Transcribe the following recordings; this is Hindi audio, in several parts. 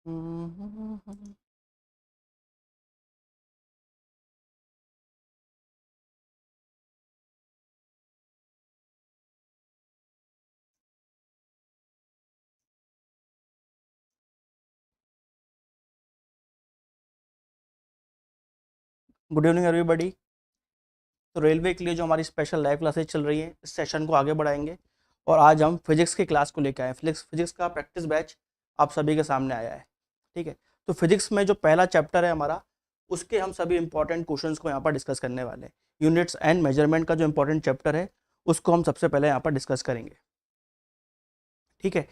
Good evening everybody. तो रेलवे के लिए जो हमारी स्पेशल लाइव क्लासेज चल रही है, इस सेशन को आगे बढ़ाएंगे और आज हम फिजिक्स की क्लास को लेकर आए। फिजिक्स का प्रैक्टिस बैच आप सभी के सामने आया है। ठीक है, तो फिजिक्स में जो पहला चैप्टर है हमारा, उसके हम सभी इंपॉर्टेंट क्वेश्चंस को यहाँ पर डिस्कस करने वाले हैं। यूनिट्स एंड मेजरमेंट का जो इंपॉर्टेंट चैप्टर है, उसको हम सबसे पहले यहाँ पर डिस्कस करेंगे। ठीक है,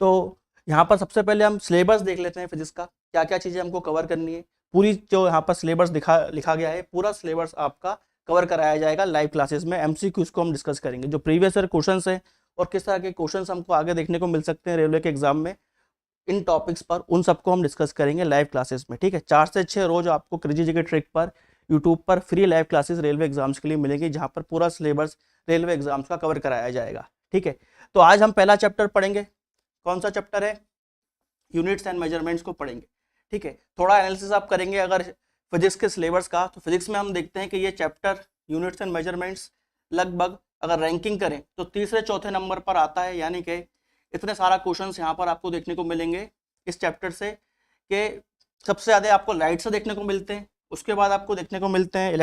तो यहाँ पर सबसे पहले हम सिलेबस देख लेते हैं फिजिक्स का, क्या क्या चीज़ें हमको कवर करनी है। पूरी जो यहाँ पर सिलेबस लिखा गया है, पूरा सिलेबस आपका कवर कराया जाएगा लाइव क्लासेस में। एमसीक्यूज को हम डिस्कस करेंगे, जो प्रीवियस ईयर क्वेश्चंस हैं और किस तरह के क्वेश्चंस हमको आगे देखने को मिल सकते हैं रेलवे के एग्जाम में, इन टॉपिक्स पर उन सबको हम डिस्कस करेंगे लाइव क्लासेस में। ठीक है, 4 से 6 रोज आपको क्रेजी जी के ट्रिक पर यूट्यूब पर free live classes railway exams के लिए मिलेंगी, जहाँ पर पूरा सिलेबस रेलवे एग्जाम्स का कवर कराया जाएगा। ठीक है, तो आज हम पहला चैप्टर पढ़ेंगे। कौन सा चैप्टर है? यूनिट्स एंड मेजरमेंट्स को पढ़ेंगे। ठीक है, थोड़ा एनालिसिस आप करेंगे अगर फिजिक्स के सिलेबस का, तो फिजिक्स में हम देखते हैं कि ये चैप्टर यूनिट्स एंड मेजरमेंट्स लगभग अगर रैंकिंग करें तो तीसरे चौथे नंबर पर आता है। यानी कि इतने सारा क्वेश्चंस यहाँ पर आपको देखने को मिलेंगे इस चैप्टर से कि सबसे ज़्यादा आपको लाइट से देखने को मिलते हैं, उसके बाद आपको देखने को मिलते हैं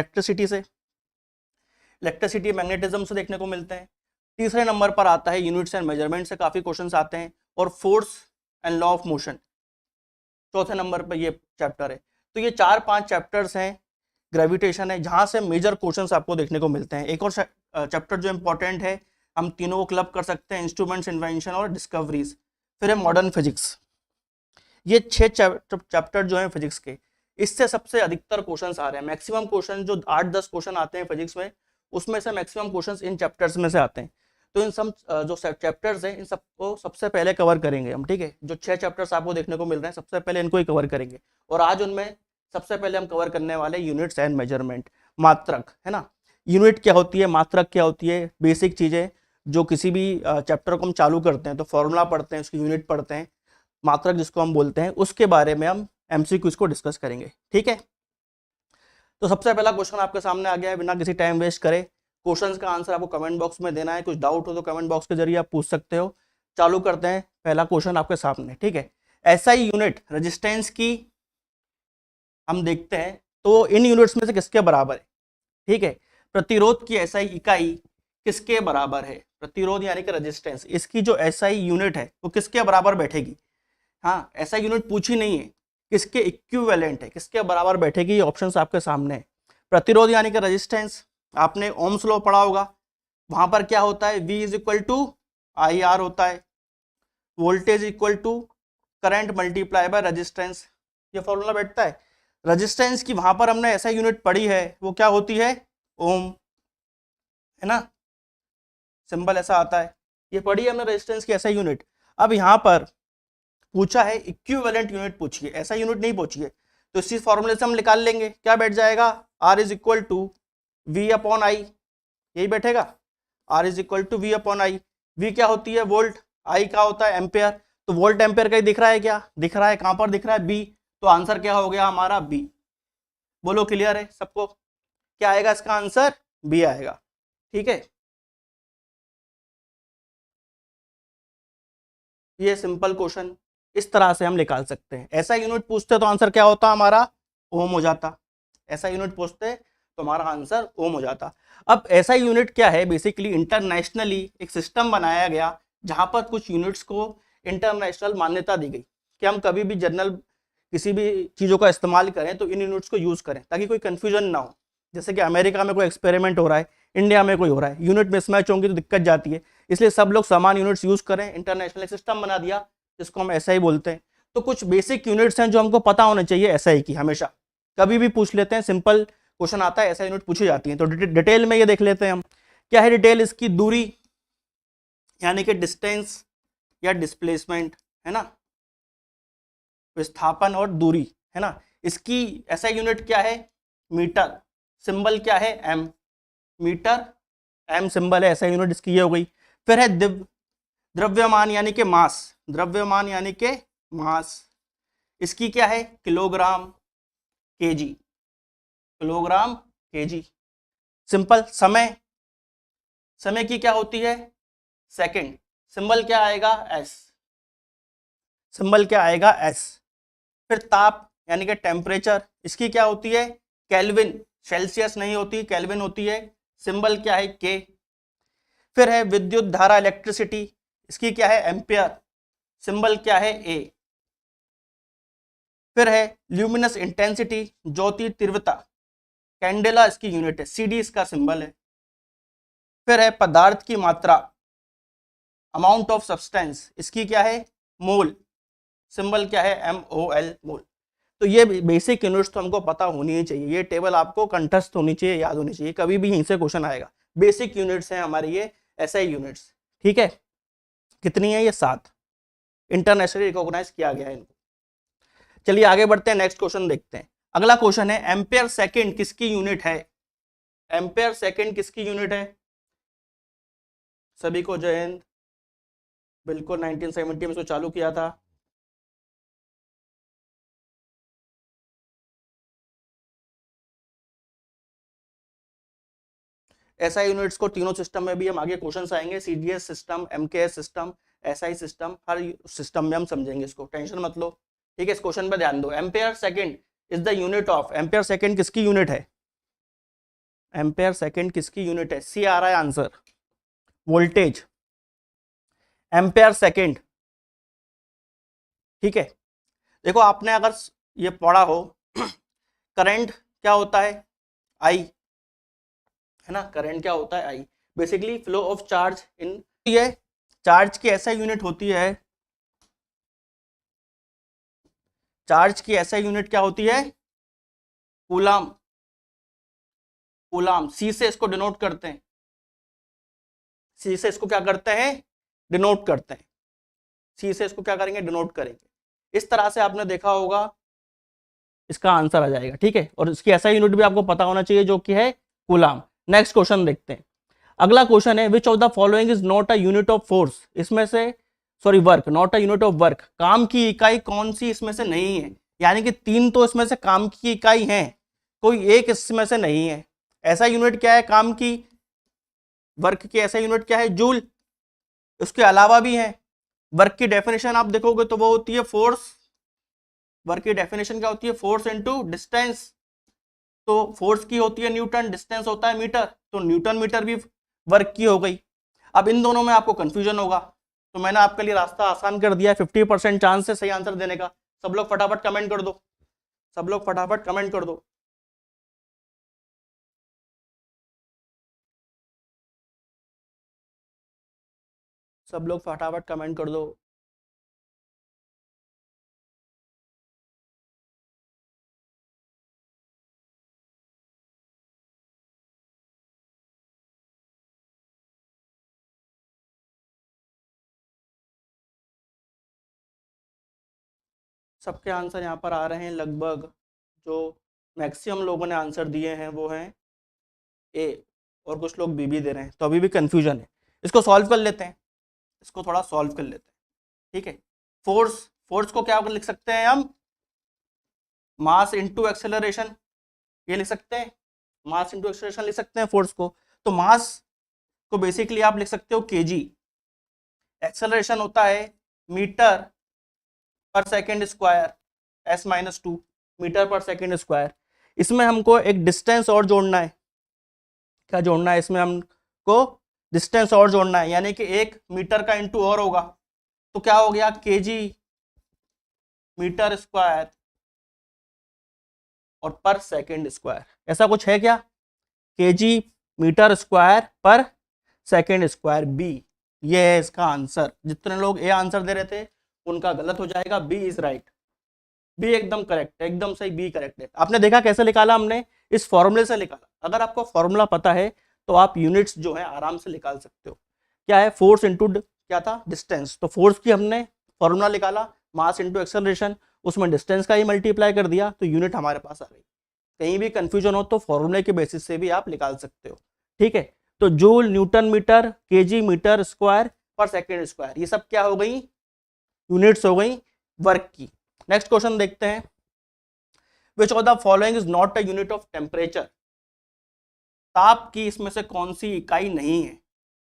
इलेक्ट्रिसिटी मैग्नेटिज्म से देखने को मिलते हैं। तीसरे नंबर पर आता है यूनिट्स एंड मेजरमेंट से काफ़ी क्वेश्चंस आते हैं, और force and law of motion चौथे नंबर पर ये चैप्टर है। तो ये 4-5 चैप्टर्स हैं। ग्रेविटेशन है, जहाँ से मेजर क्वेश्चंस आपको देखने को मिलते हैं। एक और चैप्टर जो इंपॉर्टेंट है, हम तीनों को क्लब कर सकते हैं, इंस्ट्रूमेंट्स, इन्वेंशन और डिस्कवरीज। फिर है मॉडर्न फिजिक्स। ये 6 चैप्टर जो हैं फिजिक्स के, इससे सबसे अधिकतर क्वेश्चंस आ रहे हैं। मैक्सिमम क्वेश्चन जो 8-10 क्वेश्चन आते हैं फिजिक्स में, उसमें से मैक्सिमम क्वेश्चंस इन चैप्टर्स में से आते हैं। तो इन सब जो चैप्टर्स हैं, इन सबको सबसे पहले कवर करेंगे हम। ठीक है, जो 6 चैप्टर्स आपको देखने को मिल रहे हैं, सबसे पहले इनको ही कवर करेंगे। और आज उनमें सबसे पहले हम कवर करने वाले यूनिट्स एंड मेजरमेंट। मात्रक है ना, यूनिट क्या होती है, मात्रक क्या होती है, बेसिक चीजें जो किसी भी चैप्टर को हम चालू करते हैं तो फॉर्मूला पढ़ते हैं, उसकी यूनिट पढ़ते हैं, मात्रक जिसको हम बोलते हैं, उसके बारे में हम एमसीक्यूज को डिस्कस करेंगे। ठीक है, तो सबसे पहला क्वेश्चन आपके सामने आ गया है। बिना किसी टाइम वेस्ट करे क्वेश्चंस का आंसर आपको कमेंट बॉक्स में देना है। कुछ डाउट हो तो कमेंट बॉक्स के जरिए आप पूछ सकते हो। चालू करते हैं, पहला क्वेश्चन आपके सामने। ठीक है, ऐसा ही यूनिट रेजिस्टेंस की हम देखते हैं तो इन यूनिट्स में से किसके बराबर है? ठीक है, प्रतिरोध की एसआई इकाई किसके बराबर है? प्रतिरोध यानी कि रेजिस्टेंस, इसकी जो एसआई यूनिट है वो किसके बराबर बैठेगी? हाँ, ऐसा यूनिट पूछी नहीं है, किसके इक्विवेलेंट है, किसके बराबर बैठेगी, ये ऑप्शंस आपके सामने है। प्रतिरोध यानी कि रेजिस्टेंस, आपने ओम्स लॉ पढ़ा होगा, वहां पर क्या होता है, V is equal to I R होता है, voltage equal to current multiply by resistance, ये फॉर्मूला बैठता है। रेजिस्टेंस की वहां पर हमने ऐसा यूनिट पढ़ी है, वो क्या होती है, ओम, है ना, सिंबल ऐसा आता है, ये पढ़ी है हमने रेजिस्टेंस की ऐसा यूनिट। अब यहाँ पर पूछा है इक्विवेलेंट यूनिट पूछिए, ऐसा यूनिट नहीं पूछिए, तो इसी फॉर्मूले से हम निकाल लेंगे। क्या बैठ जाएगा, R is equal to V upon I, यही बैठेगा, R is equal to V upon I. V क्या होती है, वोल्ट, I क्या होता है, एम्पेयर। तो वोल्ट एम्पेयर का दिख रहा है, क्या दिख रहा है, कहां पर दिख रहा है, B। तो आंसर क्या हो गया हमारा, B। बोलो क्लियर है सबको, क्या आएगा इसका आंसर, B आएगा। ठीक है, ये सिंपल क्वेश्चन इस तरह से हम निकाल सकते हैं। ऐसा यूनिट पूछते तो आंसर क्या होता हमारा, ओम हो जाता। ऐसा यूनिट पूछते तो हमारा आंसर ओम हो जाता। अब ऐसा यूनिट क्या है, बेसिकली इंटरनेशनली एक सिस्टम बनाया गया जहां पर कुछ यूनिट्स को इंटरनेशनल मान्यता दी गई कि हम कभी भी जनरल किसी भी चीज़ों का इस्तेमाल करें तो इन यूनिट्स को यूज़ करें ताकि कोई कन्फ्यूजन ना हो। जैसे कि अमेरिका में कोई एक्सपेरिमेंट हो रहा है, इंडिया में कोई हो रहा है, यूनिट मिसमैच होंगी तो दिक्कत जाती है, इसलिए सब लोग समान यूनिट्स यूज़ करें। इंटरनेशनल एक सिस्टम बना दिया जिसको हम एसआई बोलते हैं। तो कुछ बेसिक यूनिट्स हैं जो हमको पता होना चाहिए एसआई की, हमेशा कभी भी पूछ लेते हैं, सिंपल क्वेश्चन आता है, ऐसा यूनिट पूछी जाती है। तो डिटेल में ये देख लेते हैं हम, क्या है डिटेल इसकी, दूरी यानी कि डिस्टेंस या डिस्प्लेसमेंट, है ना, विस्थापन और दूरी, है ना। इसकी ऐसा यूनिट क्या है, मीटर, सिंबल क्या है, एम, मीटर, एम सिंबल है, ऐसा यूनिट इसकी ये हो गई। फिर है द्रव्यमान यानी कि मास, द्रव्यमान यानी कि मास, इसकी क्या है, kilogram KG, kilogram KG. Simple. समय, समय की क्या होती है, सेकंड, सिंबल क्या आएगा, एस, सिंबल क्या आएगा, एस। फिर ताप यानी कि टेम्परेचर, इसकी क्या होती है, केल्विन, सेल्सियस नहीं होती, केल्विन होती है, सिंबल क्या है, के। फिर है विद्युत धारा, इलेक्ट्रिसिटी, इसकी क्या है, एम्पियर, सिंबल क्या है, ए। फिर है ल्यूमिनस इंटेंसिटी, ज्योति तीव्रता, कैंडेला इसकी यूनिट है, सीडी इसका सिंबल है। फिर है पदार्थ की मात्रा, अमाउंट ऑफ सब्सटेंस, इसकी क्या है, मोल, सिंबल क्या है, MOL, मोल। तो ये बेसिक यूनिट्स तो हमको पता होनी ही चाहिए, ये टेबल आपको कंठस्थ होनी चाहिए, याद होनी चाहिए, कभी भी यहीं से क्वेश्चन आएगा। बेसिक यूनिट्स हैं हमारी ये SI यूनिट्स, ठीक है। कितनी है ये, 7, इंटरनेशनली रिकॉग्नाइज किया गया है इनको। चलिए आगे बढ़ते हैं, नेक्स्ट क्वेश्चन देखते हैं। अगला क्वेश्चन है, एम्पेयर सेकेंड किसकी यूनिट है, एम्पेयर सेकेंड किसकी यूनिट है। सभी को जय हिंद, बिल्कुल 1970 में इसको चालू किया था। SI यूनिट्स को तीनों सिस्टम में भी हम आगे क्वेश्चंस आएंगे, CGS system, MKS system, SI system, हर सिस्टम में हम समझेंगे इसको, टेंशन मत लो, ठीक है। इस क्वेश्चन पे ध्यान दो। Ampere second is the unit of, ampere second किसकी यूनिट है, एम्पेयर सेकंड किसकी यूनिट है, सी आ रहा है आंसर, वोल्टेज, एम्पेयर सेकंड, ठीक है। देखो आपने अगर ये पढ़ा हो, करंट क्या होता है, आई, है ना, करंट क्या होता है, I, basically flow of charge in, ये चार्ज की ऐसा यूनिट होती है, चार्ज की ऐसा यूनिट क्या होती है, कूलाम, कूलाम, सी से इसको डिनोट करते हैं, सी से इसको क्या करते हैं, डिनोट करते हैं, सी से इसको क्या करेंगे, डिनोट करेंगे। इस तरह से आपने देखा होगा, इसका आंसर आ जाएगा, ठीक है। और इसकी ऐसा यूनिट भी आपको पता होना चाहिए जो कि है कूलाम। नेक्स्ट क्वेश्चन देखते हैं। अगला क्वेश्चन है, which of the following is not a unit of force, इसमें से, sorry work, not a unit of work, काम की इकाई कौन सी इसमें से नहीं है, यानी कि 3 तो इसमें से काम की इकाई है, कोई एक इसमें से नहीं है। ऐसा यूनिट क्या है काम की, वर्क की ऐसा यूनिट क्या है, जूल। उसके अलावा भी है, वर्क की डेफिनेशन आप देखोगे तो वो होती है फोर्स, वर्क की डेफिनेशन क्या होती है, फोर्स इनटू डिस्टेंस, तो फोर्स की होती है न्यूटन, डिस्टेंस होता है मीटर, तो न्यूटन मीटर भी वर्क की हो गई। अब इन दोनों में आपको कंफ्यूजन होगा, तो मैंने आपके लिए रास्ता आसान कर दिया है, 50% चांस है सही आंसर देने का। सब लोग फटाफट कमेंट कर दो, सब लोग फटाफट कमेंट कर दो। सब लोग फटाफट कमेंट कर दो। सबके आंसर यहाँ पर आ रहे हैं लगभग, जो मैक्सिमम लोगों ने आंसर दिए हैं वो हैं ए, और कुछ लोग बी दे रहे हैं, तो अभी भी कंफ्यूजन है। इसको सॉल्व कर लेते हैं, इसको थोड़ा सॉल्व कर लेते हैं, ठीक है। फोर्स, फोर्स को क्या लिख सकते हैं हम, मास इनटू एक्सेलरेशन, ये लिख सकते हैं, मास इनटू एक्सेलरेशन लिख सकते हैं फोर्स को। तो मास को बेसिकली आप लिख सकते हो केजी, एक्सेलरेशन होता है metre per second square, s-2 metre per second square. इसमें हमको एक डिस्टेंस और जोड़ना है, क्या जोड़ना है इसमें हमको, डिस्टेंस और जोड़ना है, यानी कि 1 मीटर का इंटू और होगा, तो क्या हो गया, केजी मीटर स्क्वायर और पर सेकेंड स्क्वायर, ऐसा कुछ है क्या, KG metre square per second square, B, ये है इसका आंसर। जितने लोग ए आंसर दे रहे थे उनका गलत हो जाएगा, बी इज राइट, बी एकदम करेक्ट है, एकदम सही, बी करेक्ट है। आपने देखा कैसे निकाला, हमने इस फॉर्मूले से निकाला। अगर आपको फॉर्मूला पता है तो आप यूनिट्स जो है आराम से निकाल सकते हो। क्या है, फोर्स इंटू क्या था, डिस्टेंस, तो फोर्स की हमने फॉर्मूला निकाला, मास इंटू एक्सेलरेशन, उसमें डिस्टेंस का ही मल्टीप्लाई कर दिया, तो यूनिट हमारे पास आ गई। कहीं भी कंफ्यूजन हो तो फॉर्मूले के बेसिस से भी आप निकाल सकते हो, ठीक है। तो joule, newton metre, KG metre square per second square, ये सब क्या हो गई, यूनिट्स हो गई वर्क की। नेक्स्ट क्वेश्चन देखते हैं, which of the following is not a unit of temperature. ताप की इसमें से कौन सी इकाई नहीं है,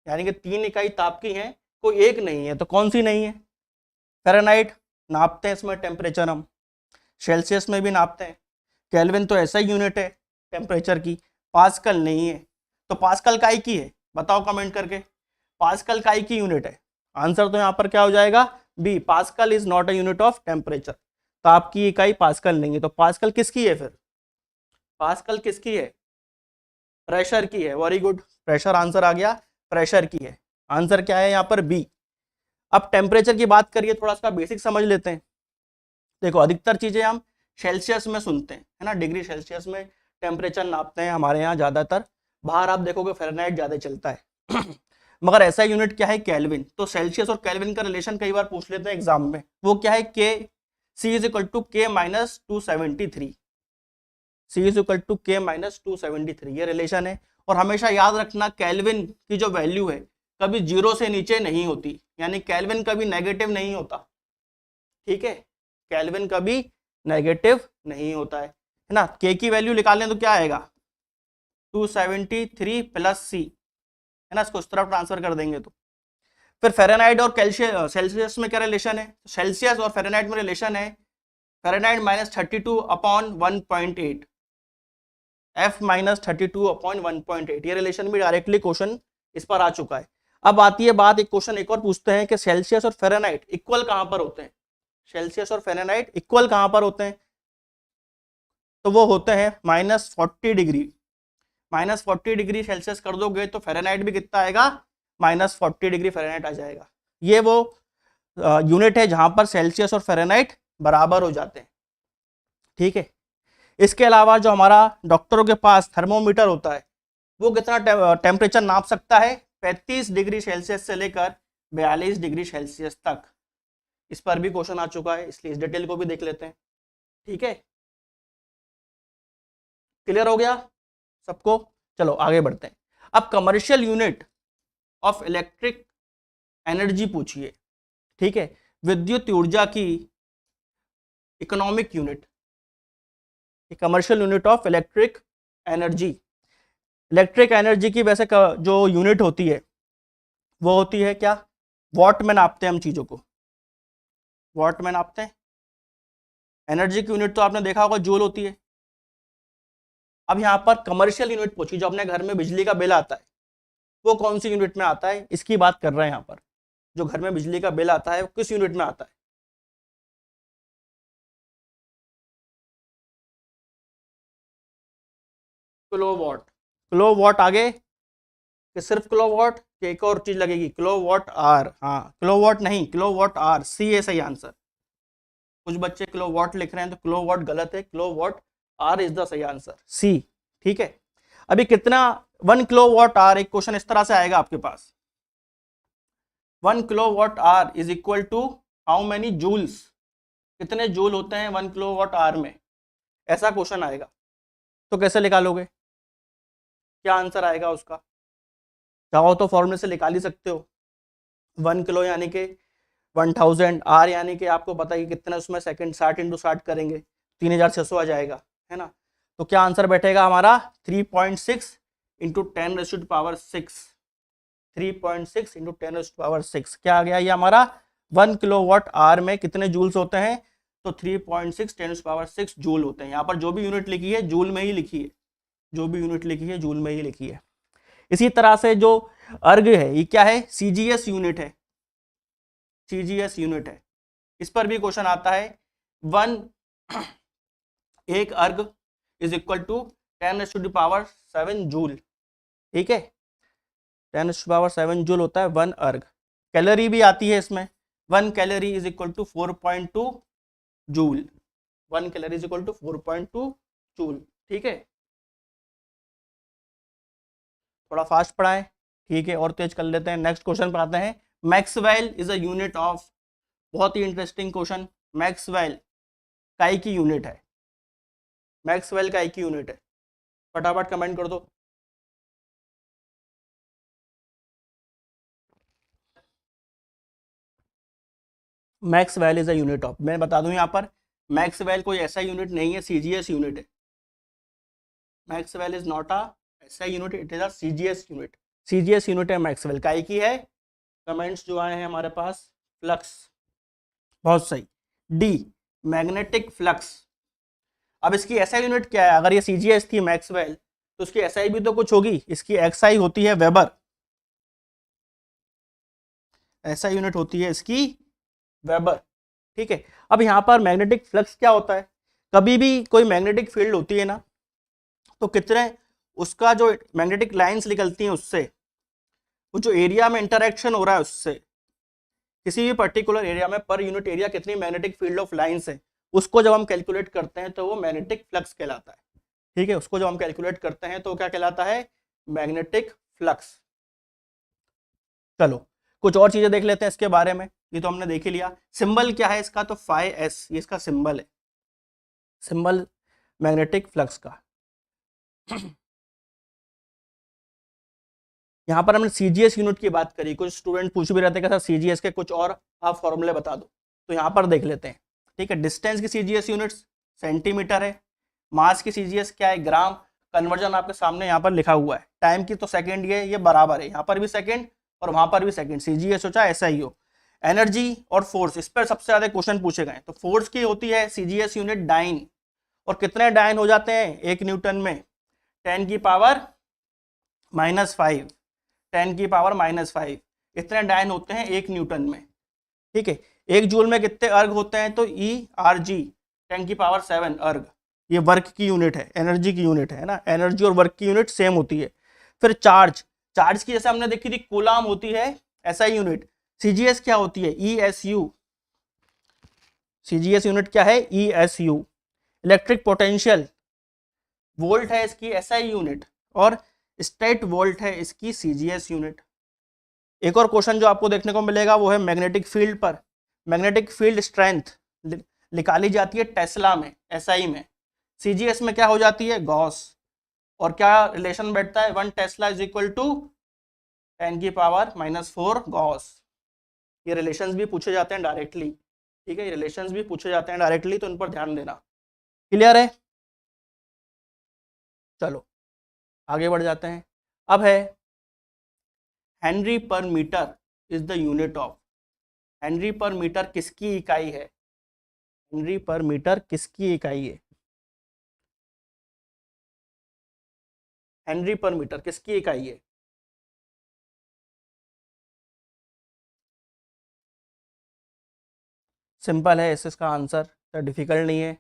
यानी कि 3 इकाई ताप की है, कोई एक नहीं है, तो कौन सी नहीं है? फ़ारेनहाइट नापते हैं इसमें टेम्परेचर हम, सेल्सियस में भी नापते हैं, केल्विन तो ऐसा ही यूनिट है टेम्परेचर की, पास्कल नहीं है, तो पास्कल काई की है, बताओ कमेंट करके, पास्कल काई की यूनिट है? आंसर तो यहाँ पर क्या हो जाएगा, B, pascal is not a unit of temperature. ताप की इकाई पास्कल नहीं है, तो पास्कल किसकी है फिर? पास्कल किसकी है? प्रेशर की है। वेरी गुड, प्रेशर आंसर आ गया, प्रेशर की है। आंसर क्या है यहाँ पर? बी। अब टेम्परेचर की बात करिए, थोड़ा सा बेसिक समझ लेते हैं। देखो, अधिकतर चीजें हम सेल्सियस में सुनते हैं, है ना, डिग्री सेल्सियस में टेम्परेचर नापते हैं हमारे यहाँ ज्यादातर, बाहर आप देखोगे फ़ारेनहाइट ज्यादा चलता है मगर ऐसा यूनिट क्या है? केल्विन। तो सेल्सियस और केल्विन का रिलेशन कई बार पूछ लेते हैं एग्जाम में, वो क्या है? K C is equal to K minus 273, C is equal to K minus 273, ये रिलेशन है। और हमेशा याद रखना, केल्विन की जो वैल्यू है कभी 0 से नीचे नहीं होती, यानी केल्विन कभी नेगेटिव नहीं होता, ठीक है, केल्विन कभी नेगेटिव नहीं होता है ना। के की वैल्यू निकालें तो क्या आएगा? 273 प्लस सी, है ना, इसको इस तरफ ट्रांसफर कर देंगे तो। फिर फ़ारेनहाइट और सेल्सियस में क्या रिलेशन है? सेल्सियस और फ़ारेनहाइट में रिलेशन है, फ़ारेनहाइट -32 अपॉन 1.8, F -32 अपॉन 1.8, ये रिलेशन भी डायरेक्टली क्वेश्चन इस पर आ चुका है। अब आती है बात, एक क्वेश्चन एक और पूछते हैं कि सेल्सियस और फ़ारेनहाइट इक्वल कहां पर होते हैं? सेल्सियस और फ़ारेनहाइट इक्वल कहां पर होते हैं? तो वो होते हैं -40 डिग्री, -40 डिग्री सेल्सियस कर दोगे तो फ़ारेनहाइट भी कितना आएगा? -40 डिग्री फ़ारेनहाइट आ जाएगा। ये वो यूनिट है जहां पर सेल्सियस और फ़ारेनहाइट बराबर हो जाते हैं, ठीक है। इसके अलावा जो हमारा डॉक्टरों के पास थर्मोमीटर होता है, वो कितना टेम्परेचर नाप सकता है? 35 डिग्री सेल्सियस से लेकर 42 डिग्री सेल्सियस तक। इस पर भी क्वेश्चन आ चुका है, इसलिए इस डिटेल को भी देख लेते हैं, ठीक है। क्लियर हो गया सबको? चलो आगे बढ़ते हैं। अब commercial unit of electric energy पूछिए, ठीक है, विद्युत ऊर्जा की economic unit, commercial unit of electric energy. Electric energy की वैसे जो यूनिट होती है वो होती है क्या? वॉट में नापते हैं हम चीजों को, वॉट में नापते हैं। एनर्जी की यूनिट तो आपने देखा होगा जूल होती है। अब यहाँ पर कमर्शियल यूनिट पूछी, जो अपने घर में बिजली का बिल आता है वो कौन सी यूनिट में आता है, इसकी बात कर रहे हैं यहाँ पर। जो घर में बिजली का बिल आता है वो किस यूनिट में आता है? किलोवाट। किलोवाट आगे कि सिर्फ किलोवाट, कि एक और चीज लगेगी? किलोवाट आर, हाँ, किलोवाट नहीं, किलोवाट आर, सी है सही आंसर। कुछ बच्चे किलोवाट लिख रहे हैं तो किलोवाट गलत है, किलोवाट आर इज द सही आंसर, सी, ठीक है। अभी कितना 1 किलोवाट आर, एक क्वेश्चन इस तरह से आएगा आपके पास, 1 kilowatt hour is equal to how many joules, कितने जूल होते हैं 1 किलोवाट आर में, ऐसा क्वेश्चन आएगा। तो कैसे निकालोगे, क्या आंसर आएगा उसका? चाहो तो फॉर्मूले से निकाल ही सकते हो। 1 किलो यानी कि 1000, आर यानी कि आपको पता है कितना उसमें सेकंड, 60 × 60 करेंगे 3600 आ जाएगा, है ना। तो क्या आंसर बैठेगा हमारा? 3.6 × 10⁶, 3.6 × 10⁶। क्या आ गया ये हमारा? 1 किलोवाट आर में कितने जूल्स होते हैं? तो 3.6 10⁶ जूल होते हैं। यहाँ पर जो भी यूनिट लिखी है जूल में ही लिखी है, जो भी यूनिट लिखी है जूल में ही लिखी है। इसी तरह से जो अर्ग है, ये क्या है? सीजीएस यूनिट है, सीजीएस यूनिट है। इस पर भी क्वेश्चन आता है। 1 एक अर्ग इज इक्वल टू 10⁷ जूल, ठीक है, 10⁷ जूल होता है 1 अर्ग। कैलोरी भी आती है इसमें, 1 calorie is equal to 4.2 joule, 1 calorie is equal to 4.2 joule, ठीक है। थोड़ा फास्ट पढ़ाएं, ठीक है, और तेज कर लेते हैं। नेक्स्ट क्वेश्चन पर आते हैं। Maxwell is a unit of, बहुत ही इंटरेस्टिंग क्वेश्चन, मैक्सवेल काई की यूनिट है, मैक्सवेल काई की यूनिट है, फटाफट कमेंट कर दो। Maxwell is a unit of, मैं बता दूं यहाँ पर, मैक्सवेल कोई ऐसा यूनिट नहीं है, सीजीएस यूनिट है। मैक्सवेल इज नॉट अ ऐसा unit, it is a CGS unit. CGS unit है मैक्सवेल। काई की है? कमेंट्स जो आए हैं हमारे पास, फ्लक्स, बहुत सही। D magnetic flux. अब इसकी एसआई यूनिट क्या है? अगर ये सीजीएस थी मैक्सवेल तो उसकी एसआई भी तो कुछ होगी, इसकी एक्सआई होती है वेबर, एसआई यूनिट होती है इसकी वेबर, ठीक है। अब यहाँ पर मैग्नेटिक फ्लक्स क्या होता है? कभी भी कोई मैग्नेटिक फील्ड होती है ना, तो कितने उसका जो मैग्नेटिक लाइंस निकलती हैं उससे, वो जो एरिया में इंटरेक्शन हो रहा है उससे, किसी भी पर्टिकुलर एरिया में पर यूनिट एरिया कितनी मैग्नेटिक फील्ड ऑफ लाइंस है, उसको जब हम कैलकुलेट करते हैं तो वो मैग्नेटिक फ्लक्स कहलाता है, ठीक है। उसको जब हम कैलकुलेट करते हैं तो क्या कहलाता है? Magnetic flux. चलो कुछ और चीजें देख लेते हैं इसके बारे में। ये तो हमने देख ही लिया। सिंबल क्या है इसका? तो फाई एस, ये इसका सिंबल है, सिंबल मैग्नेटिक फ्लक्स का। यहाँ पर हमने सीजीएस यूनिट की बात करी, कुछ स्टूडेंट पूछ भी रहते हैं कि सर सीजीएस के कुछ और आप फॉर्मूले बता दो, तो यहाँ पर देख लेते हैं, ठीक है। डिस्टेंस की सीजीएस यूनिट्स सेंटीमीटर है, मास की सीजीएस क्या है? ग्राम, कन्वर्जन आपके सामने यहाँ पर लिखा हुआ है, टाइम की तो सेकेंड, ये बराबर है, यहाँ पर भी सेकेंड और वहां पर भी सेकेंड, सीजीएस हो चाहे एसआई हो। एनर्जी और फोर्स, इस पर सबसे ज्यादा क्वेश्चन पूछे गए, तो फोर्स की होती है सीजीएस यूनिट डाइन, और कितने डाइन हो जाते हैं 1 न्यूटन में? 10 की पावर -5, 10 की पावर -5, इतने डाइन होते हैं 1 न्यूटन में, ठीक है। 1 जूल में कितने अर्ग होते हैं? तो ERG 10 की पावर 7 अर्ग, ये वर्क की यूनिट है, एनर्जी की यूनिट है ना, एनर्जी और वर्क की यूनिट सेम होती है। फिर चार्ज, चार्ज की जैसे हमने देखी थी कूलाम होती है एसआई यूनिट, सीजीएस क्या होती है? ESU, सीजीएस यूनिट क्या है? ESU। इलेक्ट्रिक पोटेंशियल, वोल्ट है इसकी एसआई यूनिट, और स्टेट वोल्ट है इसकी सीजीएस यूनिट। एक और क्वेश्चन जो आपको देखने को मिलेगा वो है मैग्नेटिक फील्ड पर, मैग्नेटिक फील्ड स्ट्रेंथ निकाली जाती है टेस्ला में, एसआई में, सीजीएस में क्या हो जाती है? गॉस। और क्या रिलेशन बैठता है? 1 टेस्ला इज इक्वल टू 10 की पावर -4 गॉस। ये रिलेशंस भी पूछे जाते हैं डायरेक्टली, ठीक है, ये रिलेशंस भी पूछे जाते हैं डायरेक्टली, तो इन पर ध्यान देना। क्लियर है? चलो आगे बढ़ जाते हैं। अब है henry per metre is the unit of, henry per metre किसकी इकाई है? हेनरी पर मीटर किसकी इकाई है? हेनरी पर मीटर किसकी इकाई है? सिंपल है इसका आंसर, तो डिफिकल्ट नहीं है।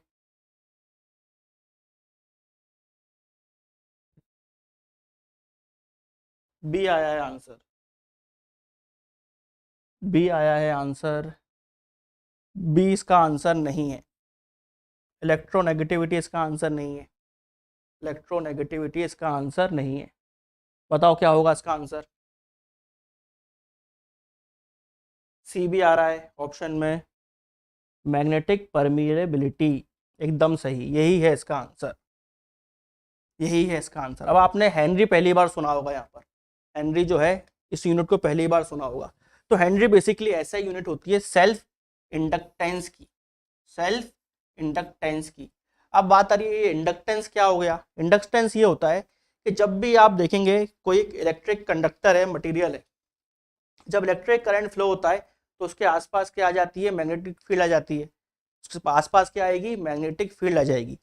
बी आया है आंसर, बी आया है आंसर, बी इसका आंसर नहीं है, इलेक्ट्रोनेगेटिविटी इसका आंसर नहीं है, इलेक्ट्रोनेगेटिविटी इसका आंसर नहीं है। बताओ क्या होगा इसका आंसर? सी भी आ रहा है ऑप्शन में, मैग्नेटिक परमिएबिलिटी, एकदम सही, यही है इसका आंसर, यही है इसका आंसर। अब आपने हेनरी पहली बार सुना होगा, यहाँ पर हेनरी जो है इस यूनिट को पहली बार सुना होगा। तो हेनरी बेसिकली ऐसा यूनिट होती है सेल्फ इंडक्टेंस की, सेल्फ इंडक्टेंस की। अब बात आ रही है ये इंडक्टेंस क्या हो गया? इंडक्टेंस ये होता है कि जब भी आप देखेंगे कोई एक इलेक्ट्रिक कंडक्टर है, मटेरियल है, जब इलेक्ट्रिक करंट फ्लो होता है तो उसके आसपास क्या आ जाती है? मैग्नेटिक फील्ड आ जाती है, उसके आसपास क्या आएगी? मैग्नेटिक फील्ड आ जाएगी।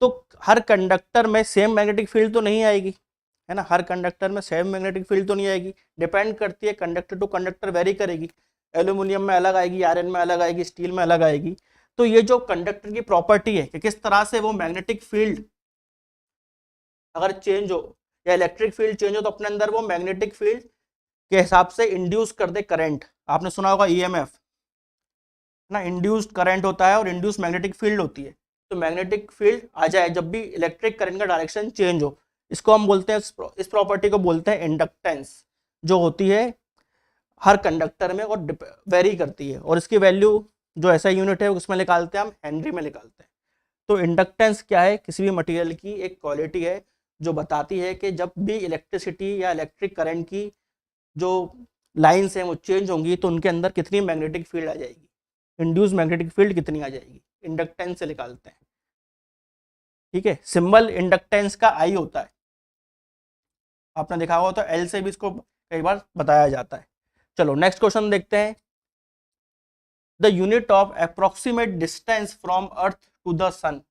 तो हर कंडक्टर में सेम मैग्नेटिक फील्ड तो नहीं आएगी, है ना, हर कंडक्टर में सेम मैग्नेटिक फील्ड तो नहीं आएगी, डिपेंड करती है कंडक्टर टू कंडक्टर, वेरी करेगी, एल्यूमिनियम में अलग आएगी, आयरन में अलग आएगी, स्टील में अलग आएगी। तो ये जो कंडक्टर की प्रॉपर्टी है कि किस तरह से वो मैग्नेटिक फील्ड अगर चेंज हो या इलेक्ट्रिक फील्ड चेंज हो तो अपने अंदर वो मैग्नेटिक फील्ड के हिसाब से इंड्यूस कर दे करंट। आपने सुना होगा ईएमएफ ना, इंड्यूस्ड करंट होता है और इंड्यूस मैग्नेटिक फील्ड होती है। तो मैग्नेटिक फील्ड आ जाए जब भी इलेक्ट्रिक करंट का डायरेक्शन चेंज हो, इसको हम बोलते हैं, इस प्रॉपर्टी को बोलते हैं इंडक्टेंस, जो होती है हर कंडक्टर में और वेरी करती है, और इसकी वैल्यू जो ऐसा यूनिट है उसमें निकालते हैं हम, हेनरी में निकालते हैं। तो इंडक्टेंस क्या है? किसी भी मटेरियल की एक क्वालिटी है जो बताती है कि जब भी इलेक्ट्रिसिटी या इलेक्ट्रिक करंट की जो लाइन्स हैं वो चेंज होंगी तो उनके अंदर कितनी मैग्नेटिक फील्ड आ जाएगी। इंड्यूस मैग्नेटिक फील्ड कितनी आ जाएगी, इंडक्टेंस से निकालते हैं। ठीक है, सिंबल इंडक्टेंस का आई होता है, आपने देखा होगा, तो एल से भी इसको कई बार बताया जाता है। चलो नेक्स्ट क्वेश्चन देखते हैं। The unit of approximate distance from earth to the sun,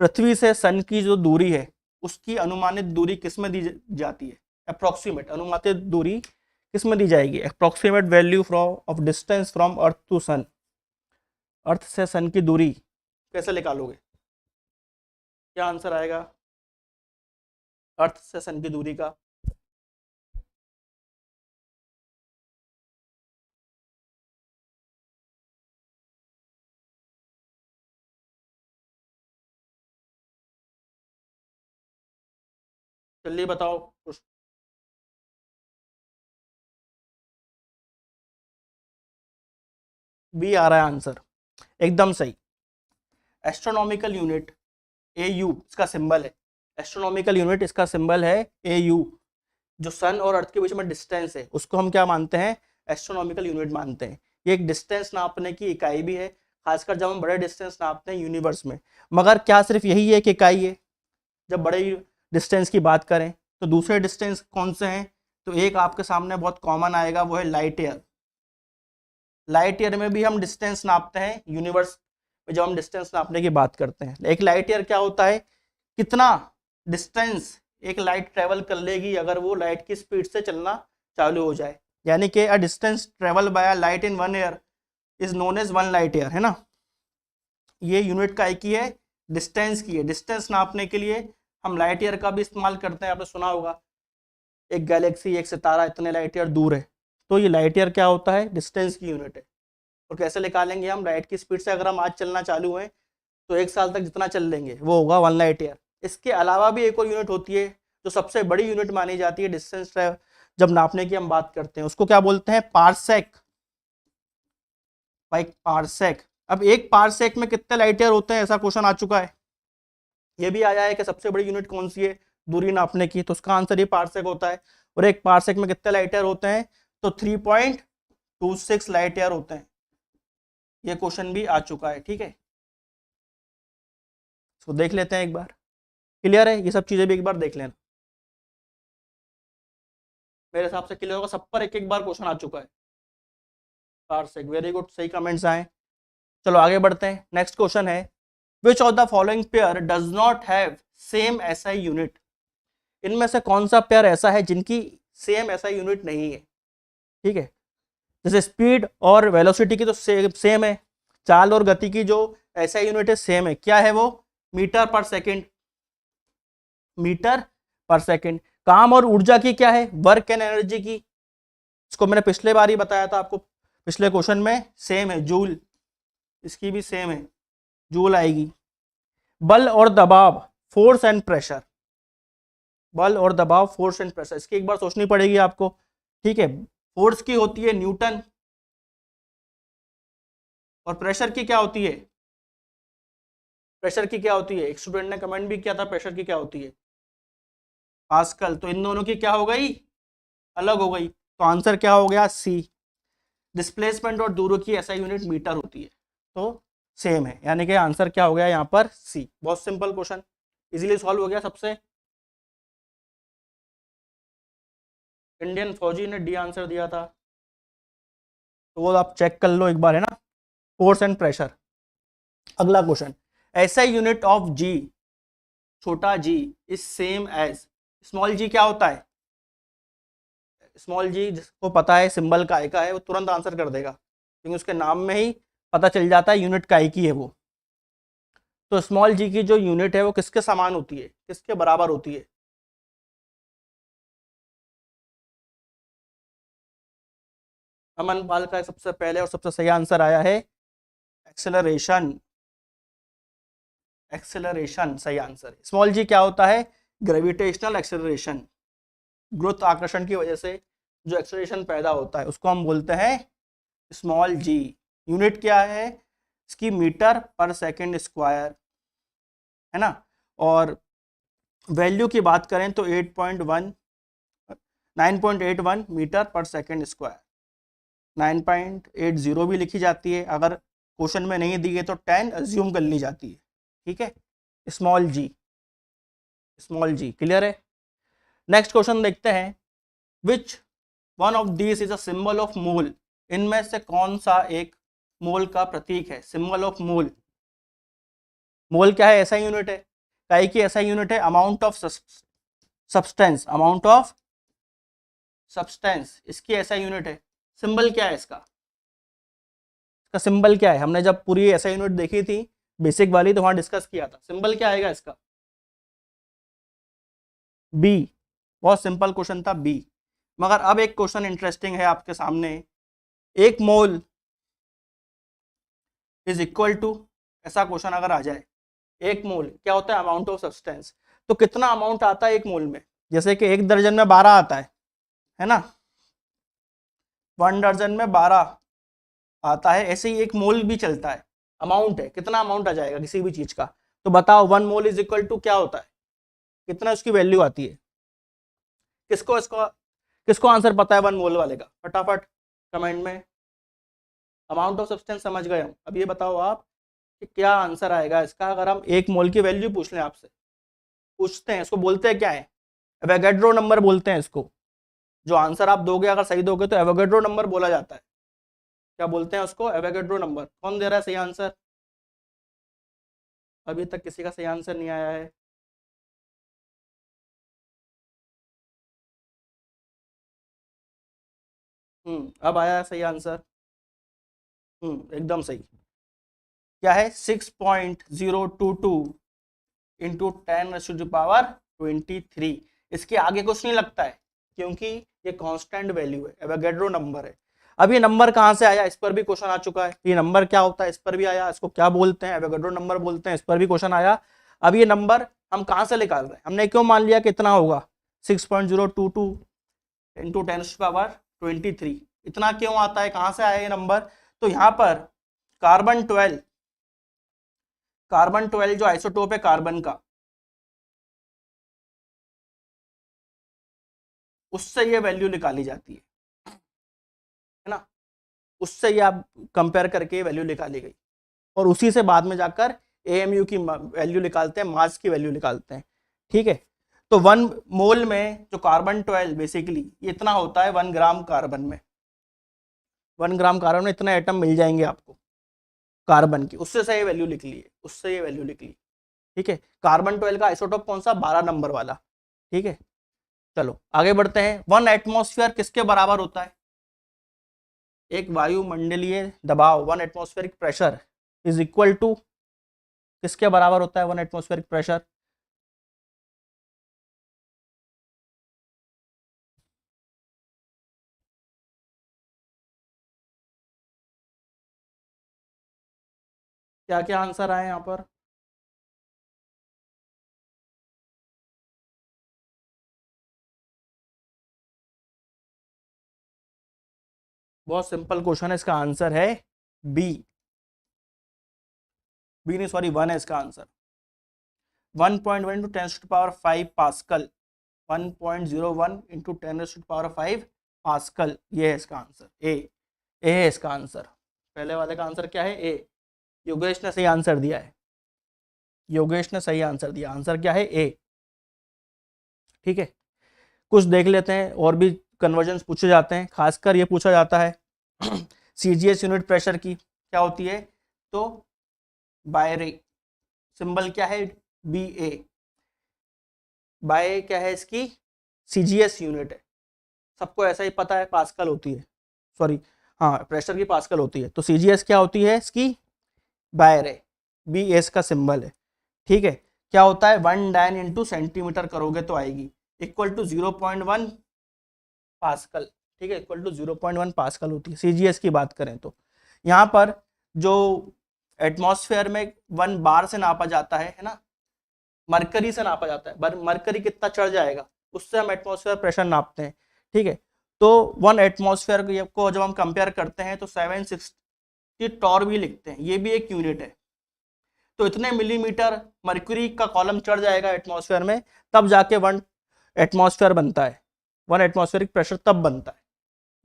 पृथ्वी से सन की जो दूरी है उसकी अनुमानित दूरी किस में दी जाती है, अप्रोक्सीमेट अनुमानित दूरी किस में दी जाएगी, approximate value from of distance from earth to sun, earth से सन की दूरी कैसे निकालोगे, क्या आंसर आएगा अर्थ से सन की दूरी का? जल्दी बताओ। बी आ रहा है आंसर, एकदम सही। एस्ट्रोनॉमिकल यूनिट AU इसका सिंबल है, एस्ट्रोनॉमिकल यूनिट इसका सिंबल है AU। जो सन और अर्थ के बीच में डिस्टेंस है उसको हम क्या मानते हैं, एस्ट्रोनॉमिकल यूनिट मानते हैं। ये एक डिस्टेंस नापने की इकाई भी है, खासकर जब हम बड़े डिस्टेंस नापते हैं यूनिवर्स में। मगर क्या सिर्फ यही है कि इकाई है, जब बड़े डिस्टेंस की बात करें तो दूसरे डिस्टेंस कौन से हैं, तो एक आपके सामने बहुत कॉमन आएगा, वो है लाइट ईयर। लाइट ईयर में भी हम डिस्टेंस नापते हैं यूनिवर्स में, जब हम डिस्टेंस नापने की बात करते हैं। एक लाइट ईयर क्या होता है, कितना डिस्टेंस एक लाइट ट्रेवल कर लेगी अगर वो लाइट की स्पीड से चलना चालू हो जाए, यानी कि a distance travel by light in 1 year is known as 1 light year, है ना। ये यूनिट का एक ही है, डिस्टेंस की है। डिस्टेंस नापने के लिए हम लाइट ईयर का भी इस्तेमाल करते हैं, आपने सुना होगा, एक गैलेक्सी एक सितारा इतने लाइट ईयर दूर है, तो ये लाइट ईयर क्या होता है, डिस्टेंस की यूनिट है। और कैसे निकालेंगे हम, लाइट की स्पीड से अगर हम आज चलना चालू हैं तो 1 साल तक जितना चल लेंगे वो होगा 1 लाइट ईयर। इसके अलावा भी एक और यूनिट होती है जो सबसे बड़ी यूनिट मानी जाती है डिस्टेंस जब नापने की हम बात करते हैं, उसको क्या बोलते हैं, पारसेक। भाई पारसेक। अब एक पारसेक में कितने लाइट ईयर होते हैं, ऐसा क्वेश्चन आ चुका है। ये भी आया है कि सबसे बड़ी यूनिट कौन सी है दूरी नापने की, तो उसका आंसर ये पारसेक होता है। और एक पारसेक में कितने लाइट ईयर होते हैं, तो 3.26 लाइट ईयर होते हैं। ये क्वेश्चन भी आ चुका है, ठीक है। इसको देख लेते हैं एक बार, क्लियर है, ये सब चीजें भी एक बार देख लेना। मेरे हिसाब से क्लियर होगा, सब पर एक एक बार क्वेश्चन आ चुका है। पारसेक, वेरी गुड, सही कमेंट्स आए। चलो आगे बढ़ते हैं। नेक्स्ट क्वेश्चन है, which of the following pair does not have same SI unit, इनमें से कौन सा पेयर ऐसा है जिनकी सेम SI यूनिट नहीं है, ठीक है। जैसे स्पीड और वेलोसिटी की तो सेम है, चाल और गति की जो SI यूनिट है सेम है, क्या है वो, मीटर पर सेकंड, मीटर पर सेकंड। काम और ऊर्जा की क्या है, वर्क एंड एनर्जी की, इसको मैंने पिछले बार ही बताया था आपको, पिछले क्वेश्चन में, सेम है, जूल, इसकी भी सेम है, जूल आएगी। बल और दबाव, फोर्स एंड प्रेशर, बल और दबाव, फोर्स एंड प्रेशर, इसकी एक बार सोचनी पड़ेगी आपको, ठीक है। फोर्स की होती है न्यूटन, और प्रेशर की क्या होती है, प्रेशर की क्या होती है, एक स्टूडेंट ने कमेंट भी किया था, प्रेशर की क्या होती है, पास्कल। तो इन दोनों की क्या हो गई, अलग हो गई, तो आंसर क्या हो गया, सी। डिस्प्लेसमेंट और दूरी की SI यूनिट मीटर होती है, तो सेम है, यानी कि आंसर क्या हो गया यहाँ पर, सी। बहुत सिंपल क्वेश्चन, इजीली सॉल्व हो गया सबसे। इंडियन फौजी ने डी आंसर दिया था, तो वो आप चेक कर लो एक बार, है ना, फोर्स एंड प्रेशर। अगला question, SI unit of G, छोटा g is same as, small g क्या होता है, स्मॉल g जिसको पता है सिंबल काय का है वो तुरंत आंसर कर देगा, क्योंकि उसके नाम में ही पता चल जाता है यूनिट काय की है वो। तो स्मॉल g की जो यूनिट है वो किसके समान होती है, किसके बराबर होती है, अमन पाल का सबसे पहले और सबसे सही आंसर आया है एक्सेलरेशन, एक्सेलरेशन सही आंसर है। स्मॉल g क्या होता है, ग्रेविटेशनल एक्सेलरेशन, गुरुत्व आकर्षण की वजह से जो एक्सेलरेशन पैदा होता है उसको हम बोलते हैं स्मॉल g। यूनिट क्या है इसकी, मीटर पर सेकंड स्क्वायर, है ना। और वैल्यू की बात करें तो 9.81 मीटर पर सेकंड स्क्वायर। 9.80 भी लिखी जाती है, अगर क्वेश्चन में नहीं दी है तो 10 अज्यूम कर ली जाती है, ठीक है। स्मॉल जी, क्लियर है। नेक्स्ट क्वेश्चन देखते हैं, which one of this is a symbol of mole, इनमें से कौन सा एक मोल का प्रतीक है। सिंबल ऑफ मोल, मोल क्या है, ऐसा यूनिट है, काई की ऐसा यूनिट है, amount of substance, amount of substance, इसकी ऐसा यूनिट है। सिंबल क्या है इसका, इसका सिंबल क्या है, हमने जब पूरी ऐसा यूनिट देखी थी बेसिक वाली तो वहां डिस्कस किया था। सिंबल क्या आएगा इसका, बी, बहुत सिंपल क्वेश्चन था बी। मगर अब एक क्वेश्चन इंटरेस्टिंग है आपके सामने, एक मोल इज इक्वल टू, ऐसा क्वेश्चन अगर आ जाए, एक मोल क्या होता है, अमाउंट ऑफ सब्सटेंस, तो कितना अमाउंट आता है एक मोल में, जैसे कि एक दर्जन में 12 आता है ना, 1 दर्जन में 12 आता है, ऐसे ही एक मोल भी चलता है, अमाउंट है, कितना अमाउंट आ जाएगा किसी भी चीज का, तो बताओ 1 मोल इज इक्वल टू क्या होता है, कितना उसकी वैल्यू आती है। किसको आंसर पता है 1 मोल वाले का, फटाफट कमेंट में। अमाउंट ऑफ सब्सटेंस समझ गए हम, अब ये बताओ आप कि क्या आंसर आएगा इसका, अगर हम 1 मोल की वैल्यू पूछ लें आपसे, पूछते हैं इसको बोलते हैं क्या है, एवोगैड्रो नंबर बोलते हैं इसको। जो आंसर आप दोगे अगर सही दोगे तो एवोगैड्रो नंबर बोला जाता है। क्या बोलते हैं उसको, एवोगैड्रो नंबर। कौन दे रहा है सही आंसर, अभी तक किसी का सही आंसर नहीं आया है। अब आया है सही आंसर, एकदम सही। क्या है, 6.022 इंटू 10⁻23। इसके आगे कुछ नहीं लगता है क्योंकि ये कांस्टेंट वैल्यू है, एवोगैड्रो नंबर है। अब ये नंबर कहाँ से आया, इस पर भी क्वेश्चन आ चुका है, ये नंबर क्या होता है इस पर भी आया, इसको क्या बोलते हैं, एवोगैड्रो नंबर बोलते हैं, इस पर भी क्वेश्चन आया। अब ये नंबर हम कहाँ से निकाल रहे हैं, हमने क्यों मान लिया कितना होगा 6.022 इंटू 10⁻23, इतना क्यों आता है, कहाँ से आया ये नंबर। तो यहाँ पर कार्बन 12 जो आइसोटोप है कार्बन का, उससे ये वैल्यू निकाली जाती है ना, उससे ये आप कंपेयर करके वैल्यू निकाली गई, और उसी से बाद में जाकर एएमयू की वैल्यू निकालते हैं, मास की वैल्यू निकालते हैं, ठीक है। तो 1 मोल में जो कार्बन 12 बेसिकली इतना होता है, 1 ग्राम कार्बन में, 1 ग्राम कार्बन में इतने एटम मिल जाएंगे आपको कार्बन की, उससे सही वैल्यू लिख ली है, उससे ये वैल्यू लिख ली, ठीक है। कार्बन 12 का आइसोटोप कौन सा, 12 नंबर वाला, ठीक है। चलो आगे बढ़ते हैं, 1 एटमॉस्फेयर किसके बराबर होता है, एक वायुमंडलीय दबाव 1 atmospheric pressure is equal to किसके बराबर होता है 1 एटमॉस्फेरिक प्रेशर, क्या क्या आंसर आए यहाँ पर। बहुत सिंपल क्वेश्चन है, इसका आंसर है बी, बी नहीं सॉरी 1 है इसका answer. 1.1 into 10⁵ pascal, 1.01 into 10⁵ pascal, ये है इसका आंसर, ए है इसका आंसर। पहले वाले का आंसर क्या है, ए। योगेश ने सही आंसर दिया है, योगेश ने सही आंसर दिया, आंसर क्या है ए, ठीक है। कुछ देख लेते हैं, और भी कन्वर्जन पूछे जाते हैं, खासकर ये पूछा जाता है सीजीएस यूनिट प्रेशर की क्या होती है, तो बायरे, सिंबल क्या है बी ए, बाय क्या है इसकी सीजीएस यूनिट है, सबको ऐसा ही पता है, पास्कल होती है, सॉरी हाँ प्रेशर की पास्कल होती है, तो सीजीएस क्या होती है इसकी बायरे, बी एस का सिंबल है, ठीक है। क्या होता है 1 डायन इंटू सेंटीमीटर करोगे तो आएगी, इक्वल टू 0.1 पास्कल, ठीक है, इक्वल टू 0.1 पास्कल होती है सीजीएस की बात करें तो। यहाँ पर जो एटमॉस्फेयर में 1 बार से नापा जाता है ना, मरकरी से नापा जाता है, मरकरी कितना चढ़ जाएगा उससे हम एटमॉस्फेयर प्रेशर नापते हैं, ठीक है। तो 1 एटमॉस्फेयर को जब हम कंपेयर करते हैं तो 760 टॉर भी लिखते हैं, ये भी एक यूनिट है। तो इतने मिलीमीटर मरकरी का कॉलम चढ़ जाएगा एटमॉस्फेयर में, तब जाके 1 एटमॉस्फेयर बनता है, 1 एटमॉस्फेरिक प्रेशर तब बनता है,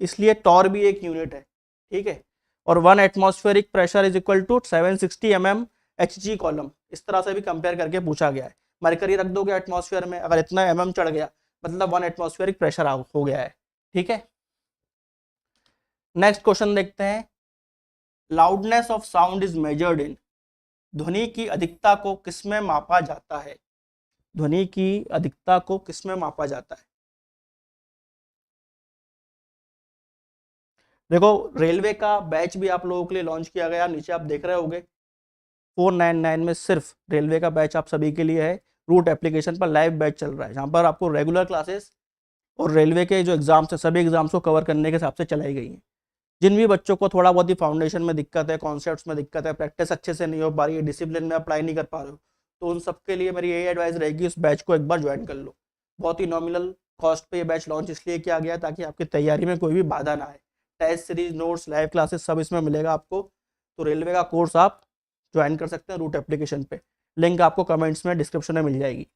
इसलिए टॉर भी एक यूनिट है। ठीक है। और 1 atmospheric pressure is equal to 760 mm Hg column, इस तरह से भी कंपेयर करके पूछा गया है। मरकरी रख दोगे एटमॉस्फेयर में, अगर इतना mm चढ़ गया मतलब 1 एटमॉस्फेरिक प्रेशर हो गया है, ठीक है। नेक्स्ट क्वेश्चन देखते हैं, loudness of sound is measured in, ध्वनि की अधिकता को किसमें मापा जाता है, ध्वनि की अधिकता को किसमें मापा जाता है। देखो रेलवे का बैच भी आप लोगों के लिए लॉन्च किया गया, नीचे आप देख रहे होगे 499 में सिर्फ रेलवे का बैच आप सभी के लिए है। रूट एप्लीकेशन पर लाइव बैच चल रहा है, जहाँ पर आपको रेगुलर क्लासेस और रेलवे के जो एग्जाम्स है सभी एग्जाम्स को कवर करने के हिसाब से चलाई गई हैं। जिन भी बच्चों को थोड़ा बहुत ही फाउंडेशन में दिक्कत है, कॉन्सेप्ट्स में दिक्कत है, प्रैक्टिस अच्छे से नहीं हो पा रही है, डिसिप्लिन में अप्लाई नहीं कर पा रहे हो, तो उन सबके लिए मेरी यही एडवाइस रहेगी इस बैच को एक बार ज्वाइन कर लो। बहुत ही नॉमिनल कॉस्ट पे ये बैच लॉन्च इसलिए किया गया ताकि आपकी तैयारी में कोई भी बाधा ना आए। Test series, notes, live classes सब इसमें मिलेगा आपको। तो रेलवे का कोर्स आप ज्वाइन कर सकते हैं रूट एप्लीकेशन पे, लिंक आपको कमेंट्स में डिस्क्रिप्शन में मिल जाएगी।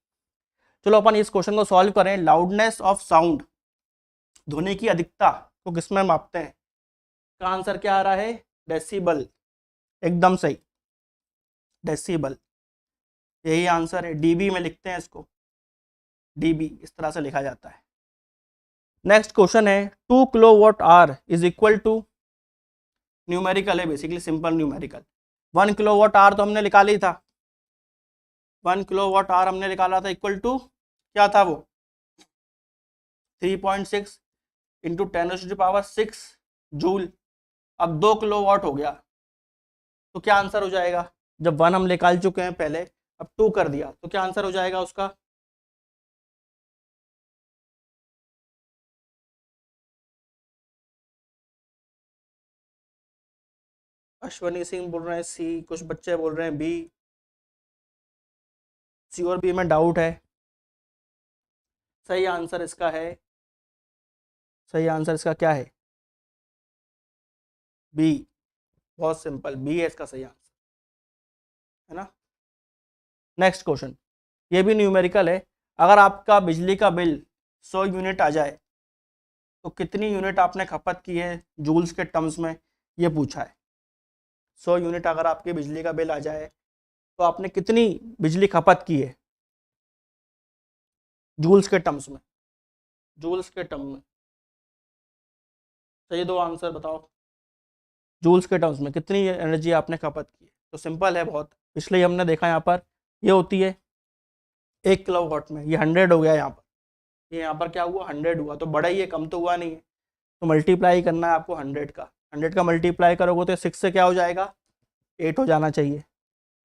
चलो अपन इस क्वेश्चन को सॉल्व करें। लाउडनेस ऑफ साउंड, ध्वनि की अधिकता को किसमें मापते हैं, का आंसर क्या आ रहा है, डेसिबल, एकदम सही, डेसिबल यही आंसर है। डीबी में लिखते हैं इसको, डीबी इस तरह से लिखा जाता है। नेक्स्ट क्वेश्चन है 2 kilowatt hour is equal to, numerical है basically, simple numerical. 1 kilowatt hour तो हमने निकाली था, 1 किलोवाट आवर हमने निकाला था इक्वल टू क्या था वो, 3.6 इंटू 10⁻6 जूल। अब 2 किलोवाट हो गया तो क्या आंसर हो जाएगा, जब 1 हम निकाल चुके हैं पहले, अब 2 कर दिया तो क्या आंसर हो जाएगा उसका, अश्वनी सिंह बोल रहे हैं सी, कुछ बच्चे बोल रहे हैं बी, सी और बी में डाउट है। सही आंसर इसका है, सही आंसर इसका क्या है, बी, बहुत सिंपल, बी है इसका सही आंसर, है ना। नेक्स्ट क्वेश्चन, ये भी न्यूमेरिकल है। अगर आपका बिजली का बिल 100 यूनिट आ जाए तो कितनी यूनिट आपने खपत की है जूल्स के टर्म्स में, ये पूछा है। 100 यूनिट अगर आपके बिजली का बिल आ जाए तो आपने कितनी बिजली खपत की है जूल्स के टर्म्स में, जूल्स के टर्म में। सही दो आंसर बताओ, जूल्स के टर्म्स में कितनी एनर्जी आपने खपत की है। तो सिंपल है बहुत, इसलिए हमने देखा यहाँ पर ये होती है 1 किलोवाट में, ये 100 हो गया यहाँ पर, ये यहाँ पर क्या हुआ 100 हुआ, तो बड़ा ही है, कम तो हुआ नहीं है। तो मल्टीप्लाई करना है आपको 100 का मल्टीप्लाई करोगे तो 6 से क्या हो जाएगा 8 हो जाना चाहिए।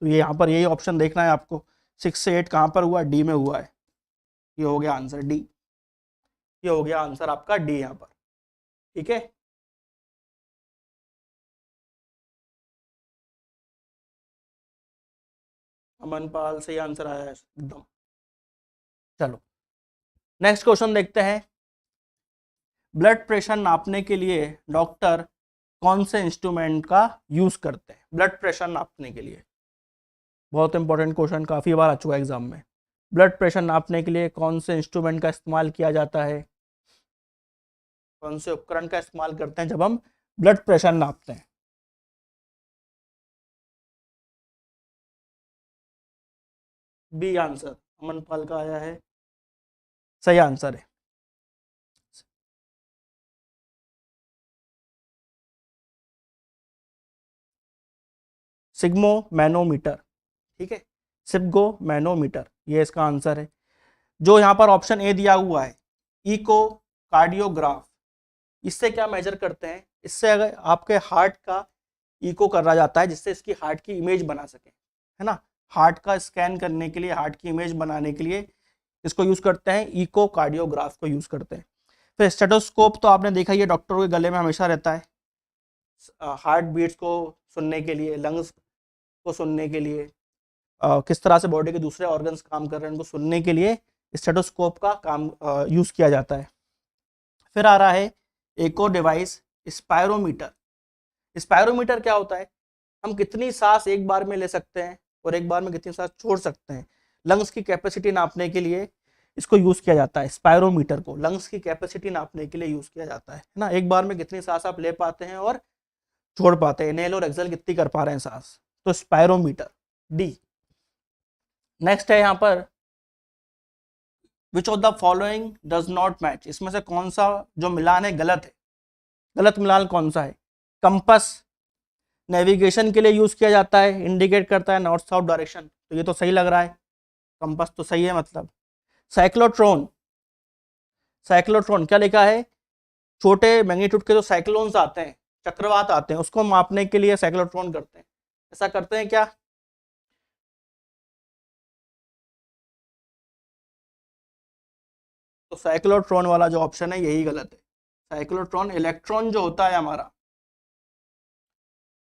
तो ये यहाँ पर यही ऑप्शन देखना है आपको, 6 से 8 कहाँ पर हुआ, डी में हुआ है। ये हो गया आंसर डी, ये हो गया आंसर आपका डी यहाँ पर, ठीक है। अमनपाल सही आंसर आया है एकदम। चलो नेक्स्ट क्वेश्चन देखते हैं। ब्लड प्रेशर नापने के लिए डॉक्टर कौन से इंस्ट्रूमेंट का यूज करते हैं, ब्लड प्रेशर नापने के लिए, बहुत इंपॉर्टेंट क्वेश्चन, काफी बार आ चुका है एग्जाम में। ब्लड प्रेशर नापने के लिए कौन से इंस्ट्रूमेंट का इस्तेमाल किया जाता है, कौन से उपकरण का इस्तेमाल करते हैं जब हम ब्लड प्रेशर नापते हैं। बी आंसर अमनपाल का आया है, सही आंसर है। सिग्मो मैनोमीटर, ठीक है, सिग्मो मैनोमीटर ये इसका आंसर है। जो यहाँ पर ऑप्शन ए दिया हुआ है इको कार्डियोग्राफ, इससे क्या मेजर करते हैं, इससे अगर आपके हार्ट का इको करा जाता है जिससे इसकी हार्ट की इमेज बना सके, है ना। हार्ट का स्कैन करने के लिए, हार्ट की इमेज बनाने के लिए इसको यूज करते हैं, इको कार्डियोग्राफ को यूज करते हैं। फिर स्टेथोस्कोप तो आपने देखा ही है, डॉक्टरों के गले में हमेशा रहता है, हार्ट बीट्स को सुनने के लिए, लंग्स को सुनने के लिए, किस तरह से बॉडी के दूसरे ऑर्गन्स काम कर रहे हैं उनको सुनने के लिए स्टेथोस्कोप का काम यूज किया जाता है। फिर आ रहा है एक और डिवाइस स्पायरोमीटर। स्पायरोमीटर क्या होता है, हम कितनी सांस एक बार में ले सकते हैं और एक बार में कितनी सांस छोड़ सकते हैं, लंग्स की कैपेसिटी नापने के लिए इसको यूज किया जाता है। स्पायरोमीटर को लंग्स की कैपेसिटी नापने के लिए यूज किया जाता है ना, एक बार में कितनी सांस आप ले पाते हैं और छोड़ पाते हैं, इनहेल और एक्सेल कितनी कर पा रहे हैं सांस, तो स्पायरोमीटर डी। नेक्स्ट है यहाँ पर which of the following does not match, इसमें से कौन सा जो मिलान है गलत है, गलत मिलान कौन सा है। कंपस नेविगेशन के लिए यूज किया जाता है, इंडिकेट करता है नॉर्थ साउथ डायरेक्शन, तो ये तो सही लग रहा है, कंपस तो सही है मतलब। साइक्लोट्रॉन, साइक्लोट्रॉन क्या लिखा है, छोटे मैग्नीट्यूड के जो साइक्लोन्स आते हैं, चक्रवात आते हैं, उसको मापने के लिए साइक्लोट्रॉन करते हैं, ऐसा करते हैं क्या। तो साइक्लोट्रॉन वाला जो ऑप्शन है यही गलत है। साइक्लोट्रॉन इलेक्ट्रॉन जो होता है हमारा,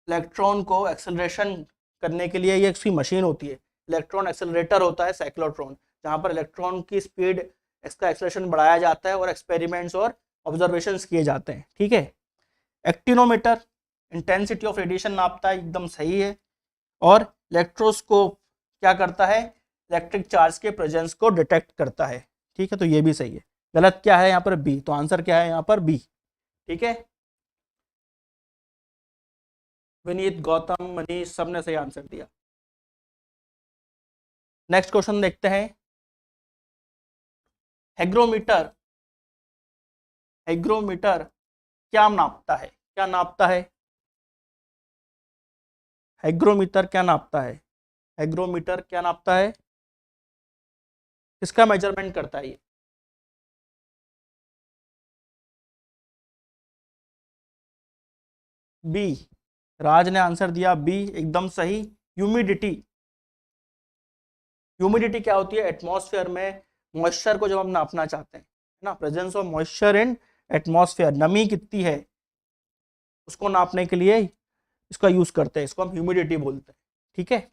इलेक्ट्रॉन को एक्सेलरेशन करने के लिए ये उसकी मशीन होती है, इलेक्ट्रॉन एक्सेलरेटर होता है साइक्लोट्रॉन, जहाँ पर इलेक्ट्रॉन की स्पीड, इसका एक्सेलरेशन बढ़ाया जाता है और एक्सपेरिमेंट्स और ऑब्जर्वेशंस किए जाते हैं, ठीक है। एक्टिनोमीटर इंटेंसिटी ऑफ रेडिएशन नापता है, एकदम सही है। और इलेक्ट्रोस्कोप क्या करता है, इलेक्ट्रिक चार्ज के प्रेजेंस को डिटेक्ट करता है, ठीक है, तो ये भी सही है। गलत क्या है यहाँ पर, बी, तो आंसर क्या है यहाँ पर बी, ठीक है। विनीत, गौतम, मनीष सबने सही आंसर दिया। नेक्स्ट क्वेश्चन देखते हैं। हैग्रोमीटर, हैग्रोमीटर क्या नापता है, क्या नापता है, हैग्रोमीटर क्या नापता है, हैग्रोमीटर क्या नापता है, किसका मेजरमेंट करता है ये। बी, राज ने आंसर दिया बी, एकदम सही। ह्यूमिडिटी, ह्यूमिडिटी क्या होती है, एटमॉस्फेयर में मॉइस्चर को जब हम नापना चाहते हैं ना, presence of moisture in atmosphere, नमी कितनी है उसको नापने के लिए इसका यूज करते हैं, इसको हम ह्यूमिडिटी बोलते हैं, ठीक है।